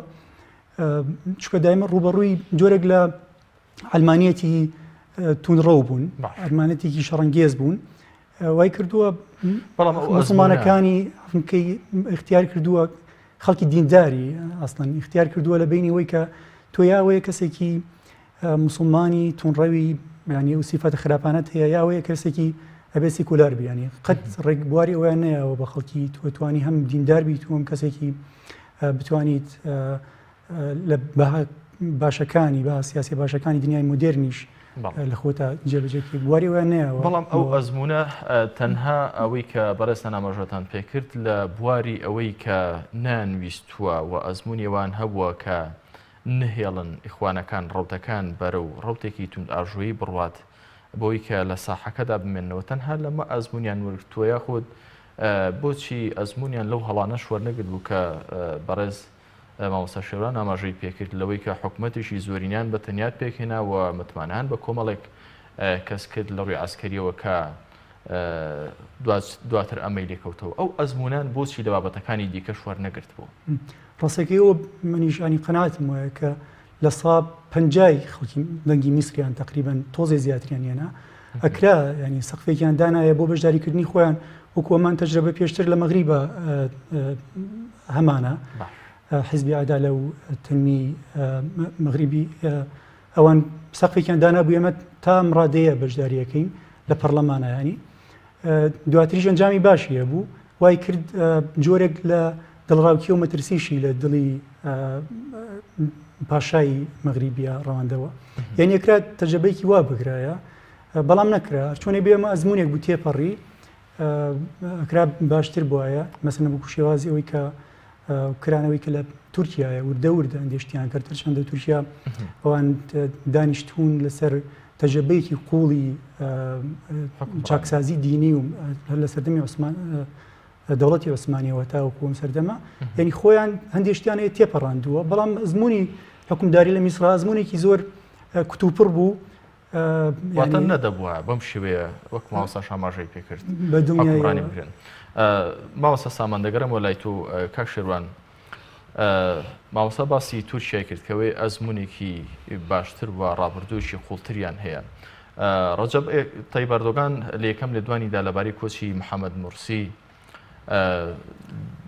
چکە دایمە ڕوبەڕووی جۆرێک لە ئەلمانیەتی تونڕە بوون ئەلمانەتێکی شەڕەنگێز بوون وای کردووە مسلمانەکانی اختیار کردووە خەڵکی دینداری ئەسڵەن اختیار کردووە لە بینی ئەوەی کە تۆ یاوەیە کەسێکی مسلمانی تونڕەوی ینی و سیفەتە خراپانەت هەیە یاوەیە کەسێکی ئەبێ سیکولار بیانی قەت ڕێکبواری ئەویان نەیەوە بە خەڵکی توانی هەم دیندار بیت و هەم کەسێکی بتوانیت لە باشەکانی با سیاسی باشەکانی دنیای مدرنیش لە خۆتا جێبەجێکی بواری ئەویان نەیەوە بەڵام ئەو ئەزمونە تەنها ئەوەی کە بەڕێستان ئاماژەتان پێکرد لە بواری ئەوەی کە نانویستووە و ئەزمونیێوان هەبووە کە نهێڵن ئیخوانەکان ڕەوتەکان بەرەو ڕەوتێکی تونند ئاژووی بڕوات بۆی کە لە ساحەکەدا بمێنەوە تەنها لەمە ئەزمونیان وەرگتووە یاخود بۆچی ئەزمونیان لەو هەڵانە شوەرنەگرت بوو کە بەڕێز مامۆستا شێروان ئاماژەی پێکرد لەوەی کە حکوومەتیشی زۆرینیان بە تەنیات پێکهێناوە متمانەیان بە کۆمەڵێک کەس کرد لە ڕووی عەسکەریەوە کە دواتر ئەمەی لێکەوتەوە ئەو ئەزمونان بۆچی لە بابەتەکانی دیکە شوەرنەگرت بوو ڕاستەکەیەوە منیشانی قەناعەتم وایە کە لە ساب 50 خەڵکی دەنگی میسریان تقریبا تۆزێ زیاتریان هێنا ئەکرا ینی سەقفێکیان دانایە بۆ بەشداریکردنی خۆیان وەکوەمان تەجربە پێشتر لە مەغریبە هەمانە حیزبی عەدالە و تەنمی مەغریبی ئەوان سەقفێکیان دانا بوو ئێمە تا ئەم ڕادەیە بەشداریەکەین لە پەرلەمانە ینی دواتریش ئەنجامی باشی هەبوو وای کرد جۆرێک لە دڵڕاوکی و مەترسیشی لە دڵی پاشایی مەغریبیە ڕەواندەوە یعنی ئەکرا تەجربەیەکی وا بگرایە بەڵام نەکرا چۆنێ بێمە ئەزمونێک بوو تێپەڕی ئەکرا باشتر بواە مەسەلەن بوو شێوازی ئەوەی کە کرانەوەی کە لە تورکیایە وردە ئەندێشتیان کرد چەندە تورکیا ئەوان دانیشتون لەسەر تەجربەیەکی قوڵی چاکسازی دینی و لە سەردەمی عوسمان دەوڵەتی عوسمانیەوە تاوەکو ئەم سەردەما یعنی خۆیان هەندێشتیانەیە تێپەڕاندووە بەڵام ئەزمموی حکومداری لە میسر ئەزمموونێکی زۆر کتوپڕ بوو واتە نەدەبووە بەم شێوەیە وەک مامۆستا ئاماژەی پێکرد بە دنیای مامۆستا سامان دەگەڕێمەوە لای تۆ کاک شێروان مامۆستا باسی تورکیای کرد کەوەی ئەزمونێکی باشتر و ڕابردووشی خوڵتریان هەیە. ڕەجەب تایب ئەردۆغان لە یەکەم لە دوانیدا لەبارەی کۆچی محەممەد مورسی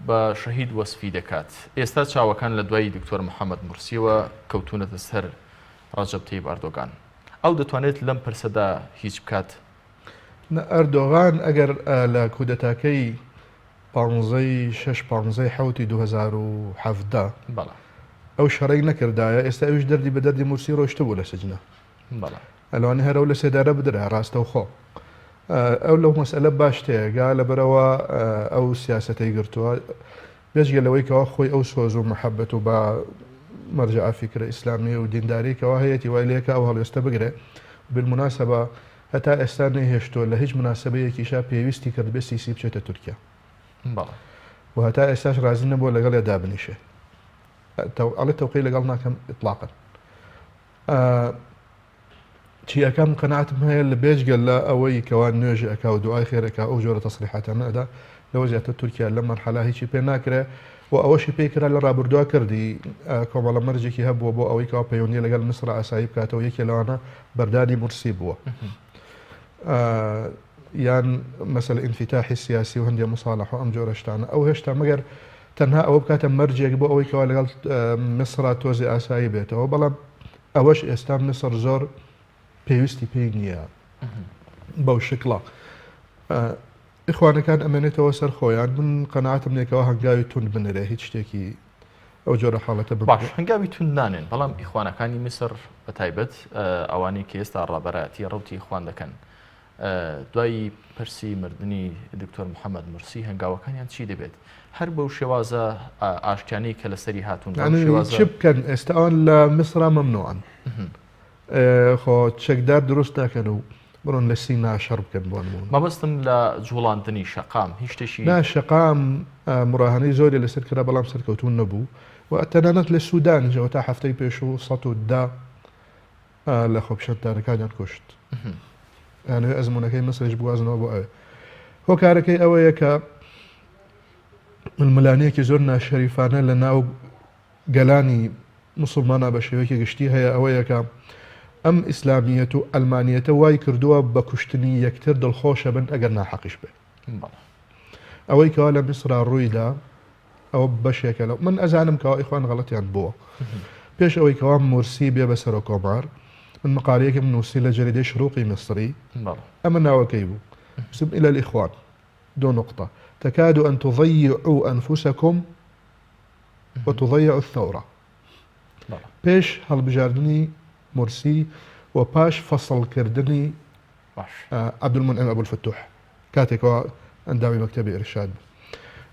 بە شەهید وەسفی دەکات. ئێستا چاوەکان لە دوای دکتۆر محەممەد مورسیەوە کەوتونەتە سەر ڕەجەب تایب ئەردۆغان. ئەو دەتوانێت لەم پرسەدا هیچ بکات؟ ئەردۆغان ئەگەر لە کودەتاکەی 15/6/2017 ئەو شەڕی نەکردایە ئێستا ئەوش دەردی بە دەردی مورسی ڕۆشتە بوو لە سجنە. ئەلوانی هەرە و لە سێدارە بدرا ڕاستە و خۆ. ئەو لەو مەسئلە باش تێگا لەبەرەوە ئەو سیاسەتەی گرتووە بێژگە لەوەی کەەوە خۆی ئەو سۆز و محەبەت و بە مەرجع فیکرە ئیسلامی و دینداریکەوە هەیەی وای لێکە ئەو هەڵێستە بگرێ بالمناسبە هەتا ئێستا نەهێشتووە لە هیچ مناسبەیەکیشا پێویستی کرد بێ سیسی بچێتە تورکیا و هەتا ئێستاش رازی نەبووە لەگەڵ ێ دابنیشێ ئەڵێ تەوقی لەگەڵ ناکەم ئطلاقا. چیەکەم قەناعتم هەیە لە بێژگە لە ئەوەی کەوا نوێژی ئەکا و دوای خێرەکە ئەو جۆرە تەسریحاتانە ئەدا لەوە زیاتر تورکیا لە مەرحەلا هیچی پێ ناکرێ و ئەوەشی پێی کرا لە ڕابردووە کردی کۆمەڵە مەرجێکی هەبووە بۆ ئەوەی کەوا پەیوەندی لەگەڵ مسر ئاسایی بکاتەوە یەکێ لەوانە بەردانی مورسی بووە یان مەسەلە ئینفتاحی سیاسی و هەندێک مصالح و ئەم جۆرە شتانە ئەو هێشتا مەگەر تەنها ئەوە بکاتە مەرجێک بۆ ئەوەی کەوا لەگەڵ مسرا تۆزی ئاسایی بێتەوە بەڵام ئەوەش ئێستا مسر زۆر پێویستی پێی نییە بەو شکڵە. ئیخوانەکان ئەمێنێتەوە سەر خۆیان من قەناعتم لێکەوە هەنگاوی تون بنرێ هیچ شتێکی ئەو جۆرە حاڵەتە باش هەنگاوی تون نانێن بەڵام ئیخوانەکانی میسر بە تایبەت ئەوانەی کە ئێستا ڕابەرایەتی ڕوتی خوان دەکەن دوای پرسی مردنی دکتۆر محەممەد مورسی هەنگاوەکانیان چی دەبێت هەر بەو شێوازە ئاشتیانەی کە لەسەری هاتوون چ بکەن ئێستا ئەوان لە میسرا مەمنوعن خۆ چەکدار دروست داکەن و بڕۆن لە سینا شەڕ بکەن بۆ نمونە. مەبەستم لە جوڵاندنی شەقام هیچ شتێکی نا شەقام مڕاهەنەی زۆری لەسەر کرا بەڵام سەرکەوتون نەبوو و تەنانەت لە سوودانیەوە تا هەفتەی پێش و 110 لە خۆپشەندارەکانیان کوشت یانوێ ئەزمونونەکەی مەسرش بوازنەوە بۆ ئەوێ هۆکارەکەی ئەوەیە کە ململانەیەکی زۆر ناشەریفانە لە ناو گەلانی مسلمانە بە شێوەیەکی گشتی هەیە ئەوەیە کە ئەم ئیسلامیەت و ئەلمانیەتە وای کردووە بە کوشتنی یەکتر دڵخۆشە بن ئەگەر ناحەقیش بێت ئەوەی کەوا لە میسرا ڕوویدا ئەوە بەشێکە لەو من ئەزانم کەوا ئیخوان غەڵەتیان بووە پێش ئەوەی کەوا مورسی بێ بە سەر کۆمار من مقالەیەکم نووسی لە جەریدەی شروقی مصری ئەمە ناوەکەی بوو اسم إلى الإخوان دو نقطة تكاد أن تضيعوا أنفسكم وتضيعوا الثورة بيش هالبجاردني مرسي وباش فصل كردني عبد المنعم أبو الفتوح كاتك عندما مكتبي إرشاد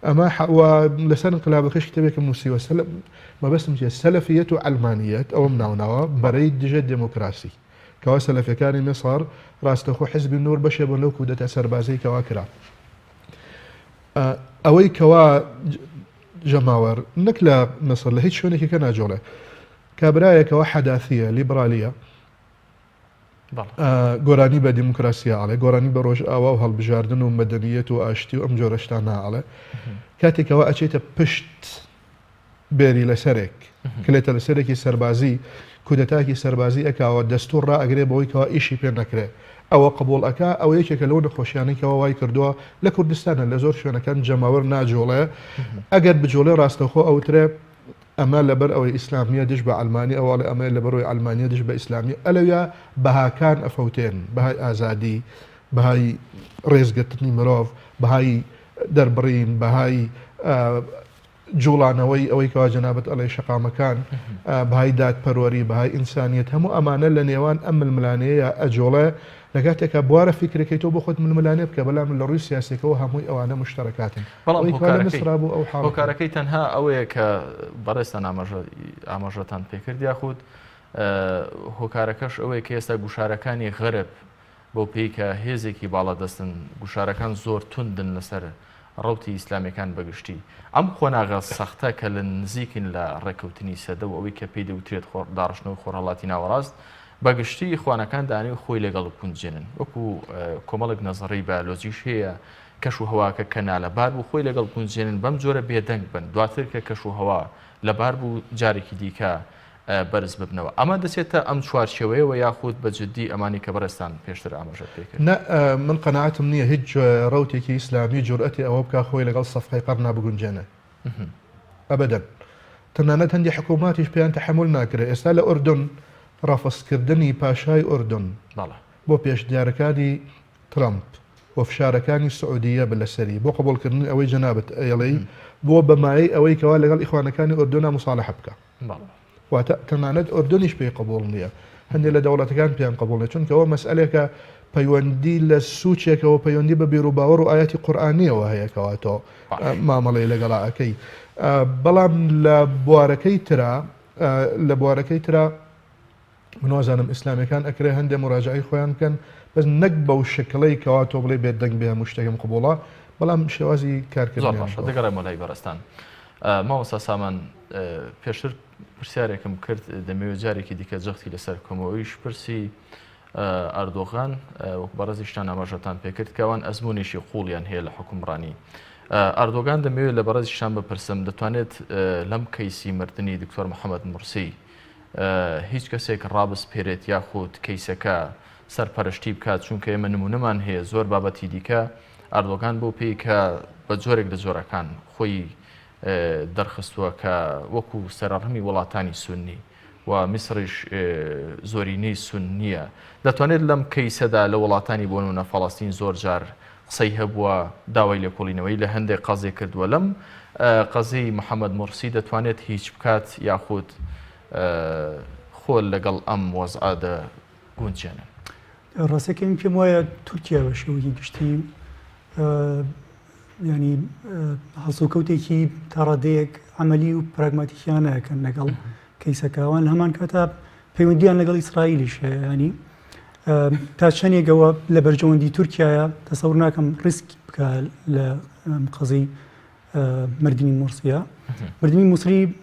أما ولسان انقلاب الخش كتابك موسي وسلم ما بس مجي السلفية علمانيات أو مناونوا بريد جد ديمقراسي كوا سلفي كان مصر راستخو حزب النور بشر بلو كودة سربازي كوا كرا أوي كوا جماور نكلا مصر لهيش شونك كان جوله كابرايا كوا حداثية ليبرالية گۆرانی بە دیموکراسیا ئاڵێ گۆرانی بە ڕۆژ ئاوا و هەڵبژاردن و مەدەنیەت و ئاشتی و ئەم جۆرەشتانە ئاڵێ کاتێکەوە ئەچێتە پشت بێری لەسەرێک کلێتە لەسەرێکی سەربازی کودەتاکی سەربازی ئەکاوە دەستور ڕائەگرێ بەوەی کەەوە ئیشی پێ نەکرێ ئەوە قبول ئەکا ئەوە یەکێکە لەو نەخۆشیانێکەوە وای کردووە لە کوردستانە لە زۆر شوێنەکان جەماوەر ناجۆڵێ ئەگەر بجۆڵێ ڕاستەخۆ ئەوترێ ئەمە لەبەر ئەوەی ئیسلامیە دش بە ئەلمانی ئەوڵێ ئەمە لەبەرەوەی ئەلمانیا دش بە ئیسلامی ئەلەویا بەهاکان ئەفەوتێن بەهای ئازادی بەهای ڕێزگرتنی مرۆڤ بەهای دەربڕین بەهای جوڵانەوەی ئەوەی کەوا جەنابەت ئەڵێ شەقامەکان بەهای دادپەروەری بەهای ئینسانیەت هەموو ئەمانە لە نێوان ئەم ململانەیە ئەجۆڵێ لەکاتێکە بوارە فکرەکەی تۆ بۆ خۆت ململانێ بکە بەڵام لە ڕووی سیاسەکەەوە هەمووی ئەوانە مشتەرەکاتن هۆکارەکەی تەنها ئەوەیە کە بەڕێستان ئاماژەتان پێکرد یاخود هۆکارەکەش ئەوەیە کە ئێستا گوشارەکانی غەرب بۆ پێی کە هێزێکی باڵەدەستن گوشارەکان زۆر توندن لەسەر ڕەوتی ئیسلامیەکان بەگشتی ئەم خۆناغا سەختە کە لە نزیکن لە ڕێکەوتنی سەدە و ئەوەی کە پێی دەوترێت داڕشتنەوەی خۆرهەڵاتی ناوەڕاست بەگشتی خوانەکان دانی خۆی لەگەڵ پونجێنن وەکو کۆمەڵک نەزەڕی بەیۆلۆجیش هەیە کەش و هەواکە کەنالەبار بوو خۆی لەگەڵ گونجێنن بەم جۆرە بێدەنگ بن دواتر کە کەش و هەوا لەبار بوو جارێکی دیکە بەرز ببنەوە ئەمە دەچێتە ئەم چوارچێوەیەوە یاخود بە جددی ئەمانی کە بەڕێستان پێشتر ئاماژە پێکرد من قەناعەتم نییە هیچ ڕوتێکی ئیسلامی جورئەتی ئەوە بکە خۆی لەگەڵ سەفحەی قەرنا بگونجێنە ئەبەدەن تەنانەت هەندی حکووماتیش پێیان تەحمل ناکرێت ئێستا لە ئوردن ڕافەسکردنی پاشای ئوردن بۆ پێشدیارەکانی ترامپ و فشارەکانی سعودیە بەلەسەری بۆ قبولکردنی ئەوەی جەنابەت ئەڵێ بۆ بەمایی ئەوەی کەوا لەگەڵ ئیخوانەکانی ئوردنە مصالحە بکە واتە تەنانەت ئوردنیش پێی قبول نییە هەندێک لە دەوڵەتەکان پێیان قبولێت چونکەوە مەسئلێکە پەیوەندی لە سوچێکەوە پەیوەندی بە بیرروباوەڕ و ئاەتی قورئانیەوە هەیەکەواتەوە مامەڵەی لەگەڵاکەی بەڵام لە بوارەکەی ترا منوازانم ئیسلامیەکان ئەکرێ هەندێک مراجعی خۆیان بکەن بەس نەک بەو شکڵەی کەوا تۆ بڵێ بێت دەنگ بێ هەموو شتێکم قبوڵە بەڵام شێوازی کارکردن دەگەڕێمە لای بەڕێستان مامۆستا سامان پێشتر پرسیارێکم کرد دەمەوێت جارێکی دیکە جەختی لەسەر کۆمەوەیش پرسی ئەردۆغان وەک بەڕێزیشتان ئاماژەتان پێکرد کەوان ئەزمونێکی قوڵیان هەیە لە حکومڕانی ئەردۆغان دەمەوێت لە بەڕێزیشتان بپرسم دەتوانێت لەم کەیسی مردنی دکتۆر محەممەد مرسی هیچ کەسێک ڕابسپێرێت یاخود کەیسەکە سەرپەرشتی بکات چونکە ئێمە نمونەمان هەیە زۆر بابەتی دیکە ئەردۆغان بۆ پێی کە بە جۆرێک لە جۆرەکان خۆی دەرخستووە کە وەکو سەرڕمی وڵاتانی سونی و میسریش زۆرینەی سون نییە دەتوانێت لەم کەیسەدا لە وڵاتانی بۆ نمونە فەڵەستین زۆر جار قسەی هەبووە داوای لێکۆڵینەوەی لە هەندێک قەزێ کردووە لەم قەزەی محەممەد مرسی دەتوانێت هیچ بکات یاخود خۆل لەگەڵ ئەم وەزعادە گونجێنن ڕاستەکەم پێم وایە تورکیا بە شێوەیەکی گشتی ینی هەڵسوکەوتێکی تاڕادەیەک عملی و پراگماتیکیانەکەن لەگەڵ کەیسەکەوان هەمان کاتە پەیوەندیان لەگەڵ ئیسرائیلیش هەیە ینی تا چەندێکەوە لە بەرژەوەندی تورکایە تەسەور ناکەم ڕیسک بکە لە قەزەی مردنی مرسیە مردنی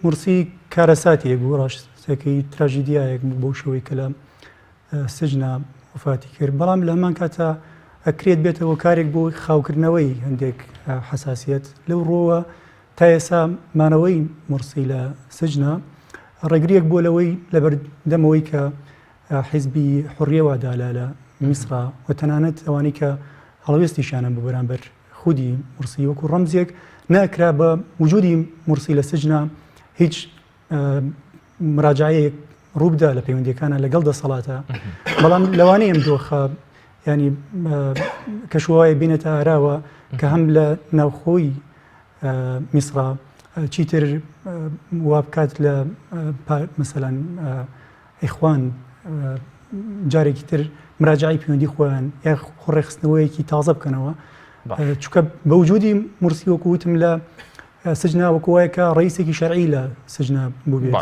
مرسی کارەساتیەک بوو ڕاستەکەی تراژیدیایەک بوو بەو شەوەی کە لە سجنە وفاتی کرد بەڵام لە هەمان کاتە ئەکرێت بێتەوە کارێک بۆ خاوکردنەوەی هەندێک حساسیت لەو ڕۆوە تا ئێسا مانەوەی مرسی لە سجنە ڕێگریەک بۆ لەوەی لەبەردەمەوەی کە حیزبی حڕیەوەدالا لە میسرا و تەنانەت ئەوانەی کە هەڵوێستیشانە بۆ بەرامبەر خودی مرسی وەکو ڕەمزێک ناکرا بە وجودی مرسی لە سجنە هیچ مراجعەیەک ڕووبدا لە پەیوەندیەکانە لەگەڵ دەسەڵاتە بەڵام لەوانەیە ئەم دۆخە ینی کەشوایە بینێتە ئاراوە کە هەم لە ناوخۆی میسرا چیتر وا بکات لە مەسەلەن ئیخوان جارێکی تر مراجعی پەیوەندی خۆیان یا خۆڕێخستنەوەیەکی تازە بکەنەوە چونکە بە وجودی مرسی وەکو وتم لە سجنە وەکوایەکە ڕئیسێکی شەرعی لە سجنە بوو بێت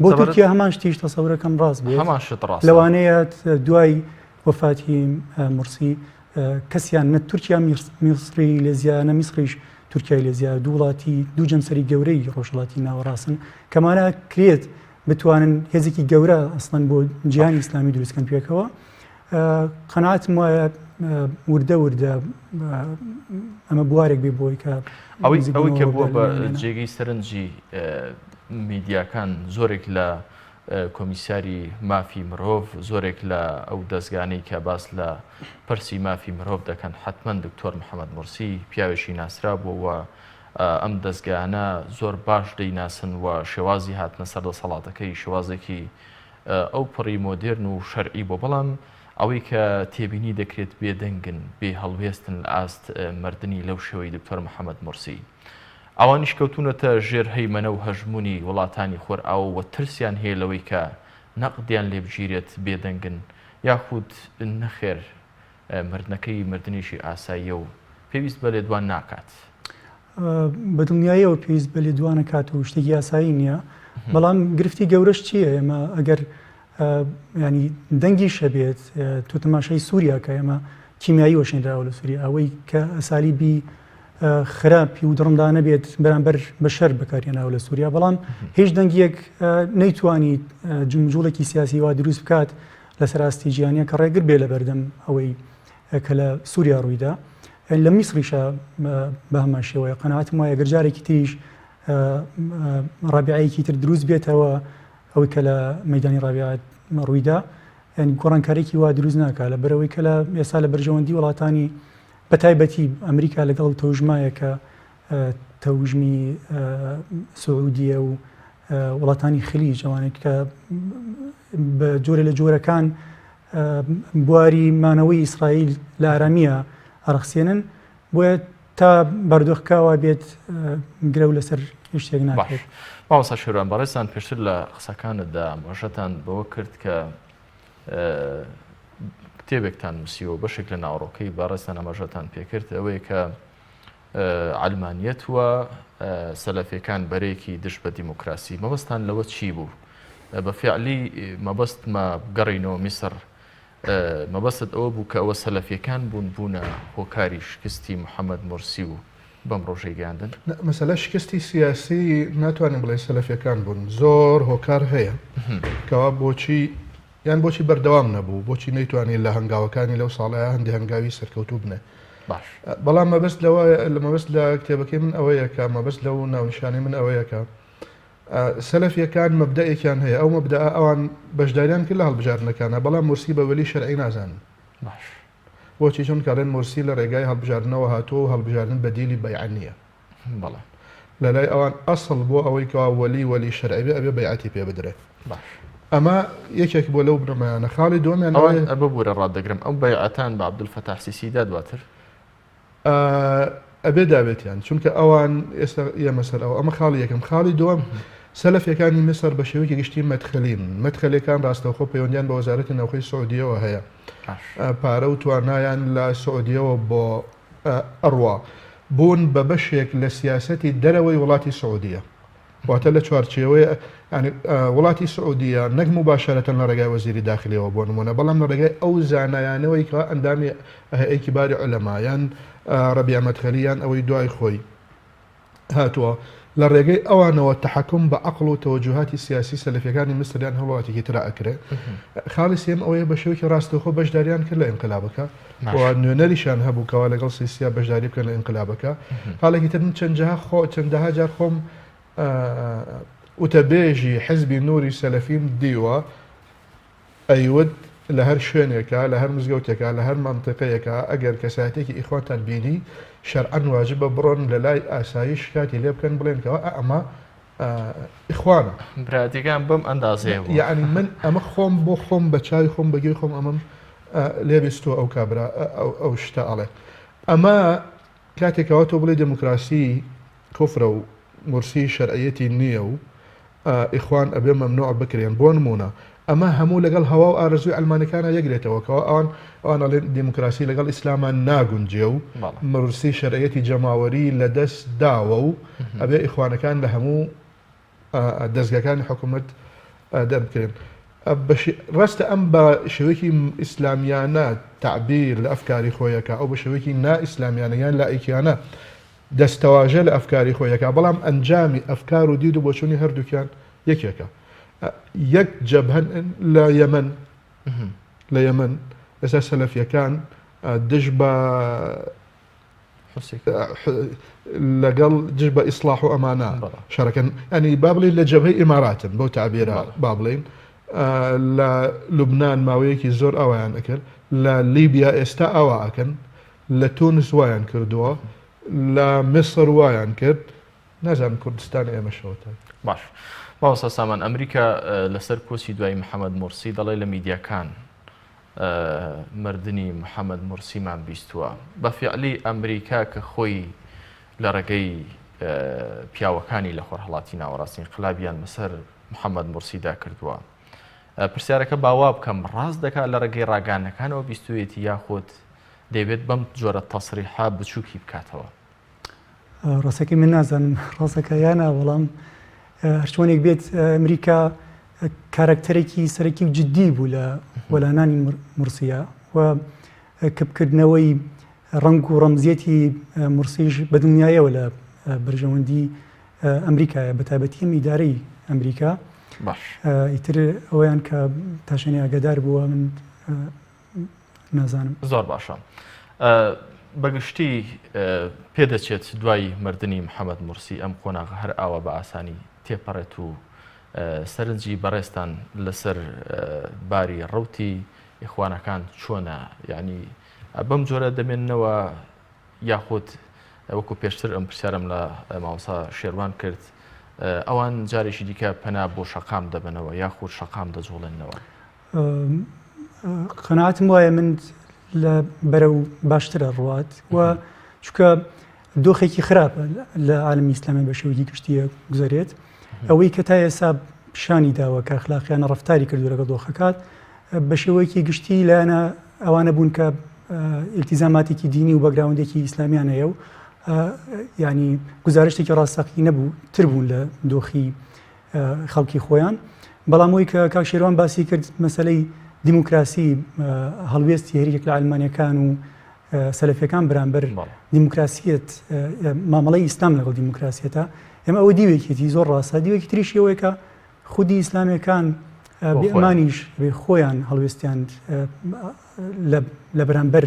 بۆ تورکیا هەمان شتیش تەسەورەکەم ڕاست بێت لەوانەیە دوای وفاتی مرسی کەسیان نە تورکیا میسری لێزیانە میسریش تورکیای لێزیە دوو وڵاتی دوو جەمسەری گەورەی ڕۆژهەڵاتی ناوەڕاستن کەمانە کرێت بتوانن هێزێکی گەورە ئەسڵەن بۆ جیهانی ئیسلامی دروستکەن پێکەوە قەناعەتم وایە وردە ئەمە بوارێک بێ بۆی کە ئەوەی کە بووە بە جێگەی سەرنجی میدیاکان زۆرێک لە کۆمیسیاری مافی مرۆڤ زۆرێک لە ئەو دەستگانەی کە باس لە پرسی مافی مرۆڤ دەکەن حتمما دکتۆر محەممەد مرسی پیاوێکی ناسرا بووە ئەم دەستگانە زۆر باش دەیناسن و شێوازی هاتنە سەر دەسەڵاتەکەی شێوازێکی ئەو پڕی مۆدێرن و شەرعی بۆ بەڵام ئەوەی کە تێبینی دەکرێت بێدەنگن بێ هەڵوێستن لە ئاست مردنی لەو شێوەی دکتۆر محەممەد مرسی ئەوانیش کەوتونەتە ژێر هەیمەنە و هەژمونی وڵاتانی خۆرئاو و ترسیان هەیە لەوەی کە نەقدیان لێ بگیرێت بێدەنگن یاخود نەخێر مردنەکەی مردنیشی ئاساییە و پێویست بە لێدوان ناکات بەدڵنیاییەوە پێویست بە لێدوانە کات و شتێکی یاسایی نییە بەڵام گرفتی گەورەش چییە ئێمە ئەگەر ینی دەنگی شەبێت تۆ تەماشای سووریا کە ئێمە کیمیایی وەشێنراوە لە سووریا ئەوەی کە ئەسالیبی خراپی و دڕندانە بێت بەرامبەر بە شەر بەکارهێناوە لە سووریا بەڵام هیچ دەنگیەک نەیتوانی جمجوڵێکی سیاسی وا دروست بکات لە سەراستی جیهانیە کە ڕێگر بێ لە بەردەم ئەوەی کە لە سووریا ڕوویدا لە میسریشە بە هەمان شێوەیە قەناعەتم وایە گەرجارێکی تریش ڕابعەیەکی تر دروست بێتەوە ئەوەی کە لە مەیدانی ڕابعات ڕوویدا ینی گۆڕانکارێکی وا دروست ناکە لە بەرەوەی کە لە ئێستا لە بەرژەوەندی وڵاتانی بەتایبەتی ئەمریکا لەگەڵ تەوژمایە کە تەوژمی سعودیە و وڵاتانی خلیج ئەوانێک کە بە جۆرە لە جۆرەکان بواری مانەوەی ئیسرائیل لە ئارامیە ئەڕەخسێنن بۆیە تا بەردۆخکاوە بێت گرە و لەسەر شتێک ناکرێت. مامۆستا شێروان بەڕێستان پێشتر لە قسەکانتدا ئاماژەتان بەوە کرد کە کتێبێکتان نووسیوە بەشێک لە ناوڕۆکەی بەڕێستان ئاماژەتان پێکرد ئەوەیە کە علمانیەت وە سەلەفیەکان بەرەیەکی دشت بە دیموکراسی. مەبەستان لەوە چی بوو؟ بە فیعلی مەبەستمە بگەڕینەوە میسر مەبەست ئەوە بوو کە ئەوە سەلەفیەکان بوونە هۆکاری شکستی محەممەد مورسی و بەم ڕۆژەی گەیاندن؟ مەسەلە شکستی سیاسی ناتوانین بڵێ سەلەفیەکان بوون زۆر هۆکار هەیە کەوا بۆچی بەردەوام نەبوو بۆچی نەیتوانین لە هەنگاوەکانی لەو ساڵەیە هەندی هەنگاوی سەرکەوتوو بنێ. بەڵام مەبەست لە کتێبەکەی من ئەوەیە کە مەبەست لەو ناونیشانی من ئەوەیە کە سەلەفیەکان مەبدەئێکیان هەیە ئەو مەبدە ئەوان بەشداریان کرد لە هەڵبژاردنەکانە بەڵام مورسی بە وەلی شەرعی نازانن. بۆچی چون کارێن مورسی لە ڕێگای هەڵبژاردنەوە هاتووە و هەڵبژاردن بەدیلی بەیعەت نییە. لە لای ئەوان ئەسڵ بۆ ئەوەی کەوا وەلی شەرعی بێ ئەبێ بەیعەتی پێ بدرێت. ئەمە یەکێک بۆ لەو بنەمایانە. خاڵی دووەمیان ئەوە بوورە ڕاددەگرم ئەو بەیعەتان بە عەبدولفەتاح سیسیدا دواتر ئەبێ دابێتیان چونکە ئەوان ئێستا ئێمە سەر ئەمە خاڵی یەکەم. خاڵی دووەم سەلەفیەکانی میسر بە شێوەیەکی گشتی مەدخەلەکان ڕاستەوخۆ پەیوەندیان بە وەزارەتی ناوخۆی سعودیەوە هەیە پارە و توانایان لە سعودیەوە بۆ ئەڕوا بوون بە بەشێک لە سیاسەتی دەرەوەی وڵاتی سعودیە واتە لە چوارچێوەیە وڵاتی سعودیە نەک مباشەرەتەن لە ڕێگای وەزیری داخلیەوە بۆ نمونە بەڵام لە ڕێگای ئەو زانایانەوەی کە ئەندامی هەیئەی کیباری عولەمایان ڕەبیع مەدخەلیان ئەوەی دوای خۆی هاتووە لە ڕێگەی ئەوانەوە تەحەکوم بە عەقڵ و تەوەجوهاتی سیاسی سەلەفیەکانی میسریان هەوڵاتێکی ترا ئەکرێت. خاڵی سێم ئەوەیە بە شێوەیەکی ڕاستەوخۆ بەشداریان کرد لە ئینقلابەکە و نوێنەریشان هەبوو کەوا لەگەڵ سیسیا بەشداری بکەن لە ئینقلابەکە. حاڵێکی تر من چەندەها جار خۆم وتەبێژی حزبی نوری سەلەفیم دیوە ئەیود لە هەر شوێنێکە لە هەر مزگەوتێکە لە هەر مەنتیقەیەکە ئەگەر کەسایەتێکی ئیخوانتان بینی شەرعەن واجبە بڕۆن لە لای ئاسایش کاتی لێ بکەن بڵێنکەوە ئەمە ئیخوانە براتیەکان بەم ئەندازەیە یعنی من ئەمە خۆم بۆ خۆم بە چاوی خۆم بەگوێی خۆم ئەمەم لێبیستوە ئەو کابرا ئەو شتە ئەڵێ ئەمە کاتێکەوە تۆ بڵێ دموکراسی کوفرە و مورسی شەرعیەتی نییە و ئیخوان ئەبێ مەمنوع بکرێن بۆ نمونە ئەمە هەموو لەگەڵ هەوا و ئارەزوی ئەلمانەکانە یەکرێتەوە کەەوە ئەوان دیموکراسی لەگەڵ ئیسلامان ناگونجێ و مورسی شەرعیەتی جەماوەری لە دەست داوە و ئەبێ ئیخوانەکان لە هەموو دەستگاکانی حکوومەت دەربکرێن. ڕاستە ئەم بە شێوەیەکی ئیسلامیانە تعبیر لە ئەفکاری خۆیەکە ئەو بە شێوەیەکی نائیسلامیانەیان لا ئیکیانە دەستەواژە لە ئەفکاری خۆیەکە بەڵام ئەنجامی ئەفکار و دید و بۆچوونی هەردووکیان یەکێکە. یەک جەبهەن لە یەمەن ئێستا سەلەفیەکان دژ بە لەگەڵ دژ بە ئیسلاح و ئەمانە شەڕەکەن ینی با بڵین لە جەبهەی ئیماراتن بەو تعبیرە با بڵین لە لوبنان ماوەیەکی زۆر ئەویان ئەکرد لە لیبیا ئێستا ئەوە ئەکەن لە تونس وایان کردووە لە میسر وایان کرد نازانم کوردستانی ئێمەشەوەتە. باش مامۆستا سامان ئەمریکا لەسەر کۆسی دوای محەممەد مورسی دەڵێ لە میدیاکان مردنی محەممەد مورسیمان بیستووە بە فیعلی ئەمریکا کە خۆی لە ڕێگەی پیاوەکانی لە خۆرهەڵاتی ناوەڕاستی انقلابیان بەسەر محەممەد مورسیدا کردووە. پرسیارەکە باوا بکەم ڕاست دەکات لە ڕێگەی ڕاگانەکانەوە بیستوێتی یاخۆت دەبێت بەم جۆرە تەسریحا بچووکی بکاتەوە؟ ڕاستەکەی من نازانم ڕاستەکە یانە بەڵام هەرچۆنێک بێت ئەمریکا کارکتەرێکی سەرەکی و جددی بوو لە وەلانانی مورسیە و کەپکردنەوەی ڕنگ و ڕەمزیەتی مورسیش بە دنیایەوە لە بەرژەوەندی ئەمریکایە بە تایبەتی ئیدارەی ئەمریکا. ئیتر ئەویان کە تاشێنی ئاگادار بووە من نازانم. زۆر باشە. بەگشتی پێدەچێت دوای مردنی محەممەد مورسی ئەم قۆناغ هەر ئاوە بە ئاسانی تێپەڕێت و سەرنجی بەڕێستان لەسەر باری ڕەوتی یخوانەکان چۆنە یعنی بەم جۆرە دەمێننەوە یاخود وەکو پێشتر ئەم پرسیارم لە مامۆستا شێروان کرد ئەوان جارێکی دیکە پەنا بۆ شەقام دەبنەوە یاخود شەقام دەجوڵێنەوە. قەناعەتم وایە من لە بەرەو باشترە ڕوات و چونکە دۆخێکی خراپە لە عالمی ئیسلامی بە شێوەیەکی گشتیە گوزارێت ئەوەی کە تا ئێستا پیشانی داوە کە ئەخلاقیانە ڕەفتاری کردو لەگەڵ دۆخەکات بە شێوەیەکی گشتی لایەنە ئەوانە بوون کە ئیلتیزاماتێکی دینی و بەگراوندێکی ئیسلامیان هەیە و ینی گزارشتێکی ڕاستەقی نەبوو تر بوون لە دۆخی خەڵکی خۆیان بەڵام ئەوەی کە کاک شێروان باسی کرد مەسەلەی دیموکراسی هەڵوێستی هەریەک لە ئەلمانیەکان و سەلەفیەکان بەرامبەر دیموکراسیەت مامەڵەی ئیسلام لەگەڵ دیموکراسیەتە ئێمە ئەوە دیوێکێتی زۆر ڕاستە دیوێکی تریشی ئەوەیە کە خودی ئیسلامیەکان بێئەمانیش بێ خۆیان هەڵوێستیان لە بەرامبەر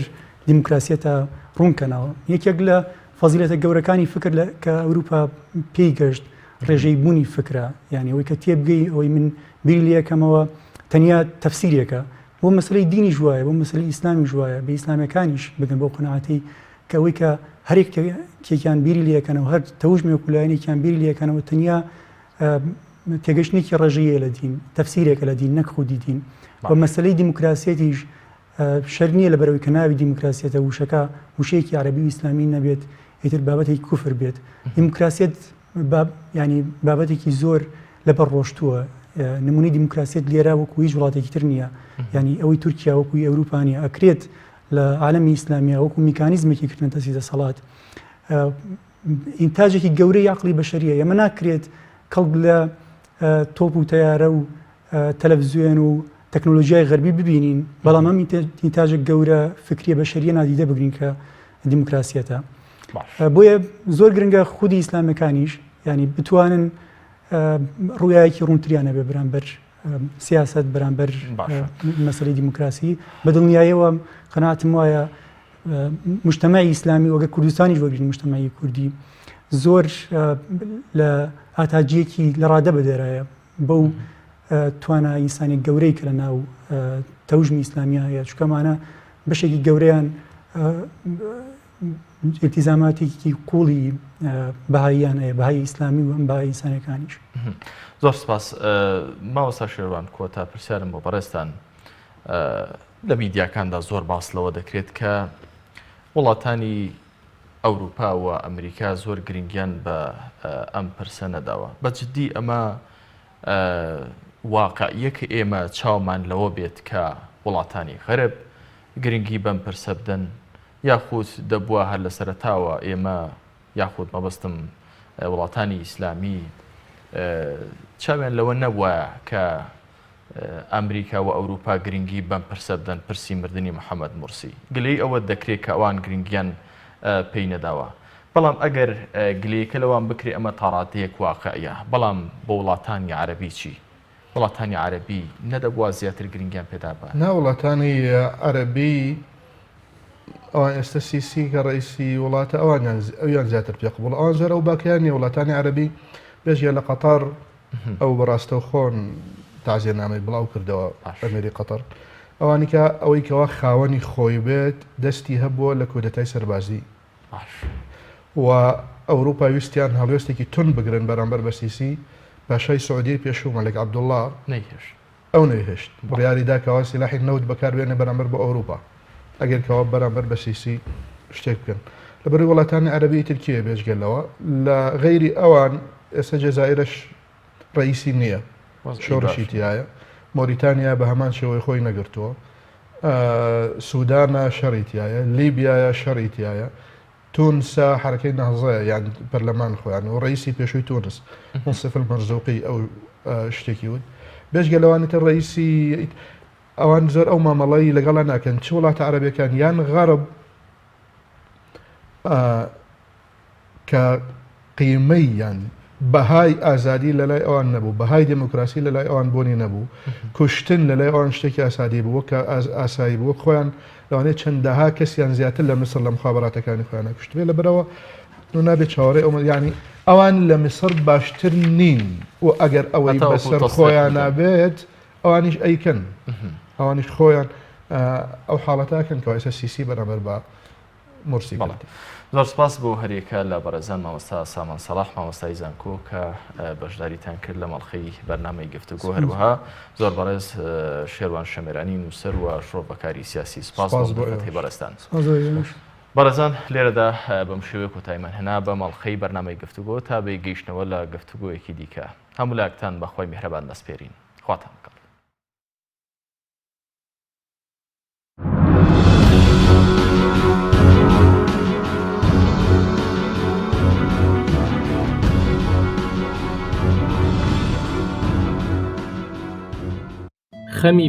دیموکراسیەتە ڕوونکەنەوە یەکێک لە فەزیلەتە گەورەکانی فکر کە ئەوروپا پێی گەشت ڕێژەی بوونی فکرە یعنی ئەوەی کە تێبگەی ئەوەی من بیری لێ یەکەمەوە تەنیا تەفسیرێکە بۆ مەسلەی دینی ژوایە بۆ مەسلەی ئیسلامی ژوایە بە ئیسلامیەکانیش بگەن بۆ قەناعەتی کە ئەوەی کە هەرێک کێکیان بیری لێ یەکەنەوە هەر تەوژمێک وولایەنێکیان بیری لێ یەکەنەوە تەنیا تێگەشتێکی ڕێژەیە لە دین تەفسیرێکە لە دین نەک خودی دین بە مەسلەی دیموکراسیەتیش شەر نییە لە بەرەوەی کە ناوی دیموکراسیەتە وشەکە وشەیەکی عەرەبی و ئیسلامی نەبێت ئیتر بابەتێکی کوفر بێت دیموکراسیەت ینی بابەتێکی زۆر لەبەر ڕۆشتووە نمونەی دیموکراسیەت لێرە وەکو هیچ وڵاتێکی تر نییە ینی ئەوەی تورکیا وەکوی ئەوروپانیە ئەکرێت لە عالەمی ئیسلامیە وەکو میکانیزمێکی کردن تەسی دەسەڵات ئینتاجێکی گەورەی عەقڵی بەشەریە ئێمە ناکرێت کەڵک لە تۆپ و تەیارە و تەلەڤیزیۆن و تەکنۆلۆژیای غەربی ببینین بەڵام ئەم ئینتاجە گەورە فکریە بەشەریە نادیدە بگرین کە دیموکراسیەتە بۆیە زۆر گرنگە خودی ئیسلامیەکانیش ینی بتوانن ڕوویایەکی ڕوونتریانە بێ بەرامبەر سیاست بەرامبەر مەسەلەی دیموکراسی بە دڵنیاییەوە قەناعەتم وایە مجتەمەعی ئیسلامی وەگە کوردستانیش وەگرین مجتەمەعی کوردی زۆر لە ئاتاجیەکی لە ڕادە بەدێرایە بەو توانە ئینسانی گەورەی کە لە ناو تەوژمی ئیسلامیە هەیە چکەمانە بەشێکی گەورەیان ئیلتیزاماتێکی قوڵی بەهاییان هەیە بەهای ئیسلامی و ئەم بەهای ئینسانیەکانیش. زۆر سپاس مامۆستا شێروان کۆتا پرسیارم بۆ بەڕێستان لە میدیاکاندا زۆر باس لەوە دەکرێت کە وڵاتانی ئەوروپا و ئەمریکا زۆر گرنگیان بە ئەم پرسە نەداوە بەجددی ئەمە واقعیەکە ئێمە چاومان لەوە بێت کە وڵاتانی غەرب گرنگی بەم پرسە بدەن یاخود دەبووە هەر لە سەرەتاوە ئێمە یاخود مەبەستم وڵاتانی ئیسلامی چاویان لەوە نەبووە کە ئەمریکا و ئەوروپا گرنگی بەم پرسە بدەن پرسی مردنی محەممەد مورسی گلەی ئەوە دەکرێت کە ئەوان گرنگیان پێی نەداوە بەڵام ئەگەر گلەیەکە لەوان بکرێ ئەمە تاڕاتەیەک واقعیە بەڵام بۆ وڵاتانی عەرەبی چی؟ وڵاتانی عەرەبی نەدەبووە زیاتر گرنگیان پێدا بە نا وڵاتانی عەرەبی ئەوان ئێستا سیسی کە ڕئیسی وڵاتە ئەویان زیاتر پێ قبوڵ ئەوان زۆر ئەو باکیان نیە وڵاتانی عەرەبی بێژە لە قەتەر ئەو بەڕاستە خۆن تازیێنامەی بڵاو کردەوە ئەمێری قەتەر ئەوانی کە ئەوەی کەوا خاوەنی خۆی بێت دەستی هەبووە لە کودەتای سەربازی و ئەوروپا ویستیان هەڵوێستێکی تون بگرن بەرامبەر بە سیسی پاشای سعودی پێشوو مەلێک عەبدوڵڵا ئەو نەیهێشت بڕیاریدا کەوا سیلاحی نەوت بەکاربێنێ بەرامبەر بۆ ئەوروپا ئەگەر کەوا بەرامبەر بە سیسی شتێک بکەن لەبەر وڵاتانی عەرەبی ترکیە بێژگەلەوە لە غەیری ئەوان ئێستا جەزائیرش ڕئیسی نییە شۆڕشی تایە مۆریتانیا بە هەمان شێوەی خۆی نەگرتووە سوودانە شەڕی تایە لیبیایە شەڕی تایە تونسە حرەکەی نەهزەیە یان پەرلەمان خۆیان و ڕئیسی پێشووی تونس منصف المەرزوقی ئەو شتێکی وت بێژگە لەوانێتە ڕئیسی ئەوان زۆر ئەو مامەڵەی لەگەڵا ناکەن چ وڵاتە عەرەبیەکان یان غەرب کە قیمەی یان بەهای ئازادی لە لای ئەوان نەبوو، بەهای دموکراسی لە لای ئەوان بۆنی نەبوو، کوشتن لە لای ئەوان شتێکی ئاسادی بووە کە ئاسایی بووە خۆیان لەوانەیە چەندەها کەسیان زیاتر لە مسر لە مخابراتەکانی خۆیان کوشتبێ لە بەرەوە نابێت چاوەڕێ ئەومە ینی ئەوان لە میسر باشتر نین و ئەگەر ئەوەی بەسەر خۆیان نابێت ئەوانیش ئەیکەن ئەوانیش خۆیان ئەو حاڵەتاکەن کە ئێستا سیسی بەرەبەر بە مرسی. زۆر سپاس بۆ هەریەکە لە بەڕێزان مامۆستا سامان سەلاح مامۆستای زانکۆ کە بەشداریتان کرد لە مەڵخەی بەرنامەی گفتوگۆ هەروەها زۆر بەڕێز شێروان شەمێرانی نووسەر و شڕۆڤەکاری سیاسی سپاس بۆ بەڕێستان. بەڕێزان لێرەدا بەم شێوەیە کۆتاییمان هێنا بە مەڵخەی بەرنامەی گفتوگۆ تا بێ گەیشتنەوە لە گفتوگۆیەکی دیکە. هەموو لاکتان بەخوای میهرەبان دەسپێرین. خواتان بکەڵ. خەمی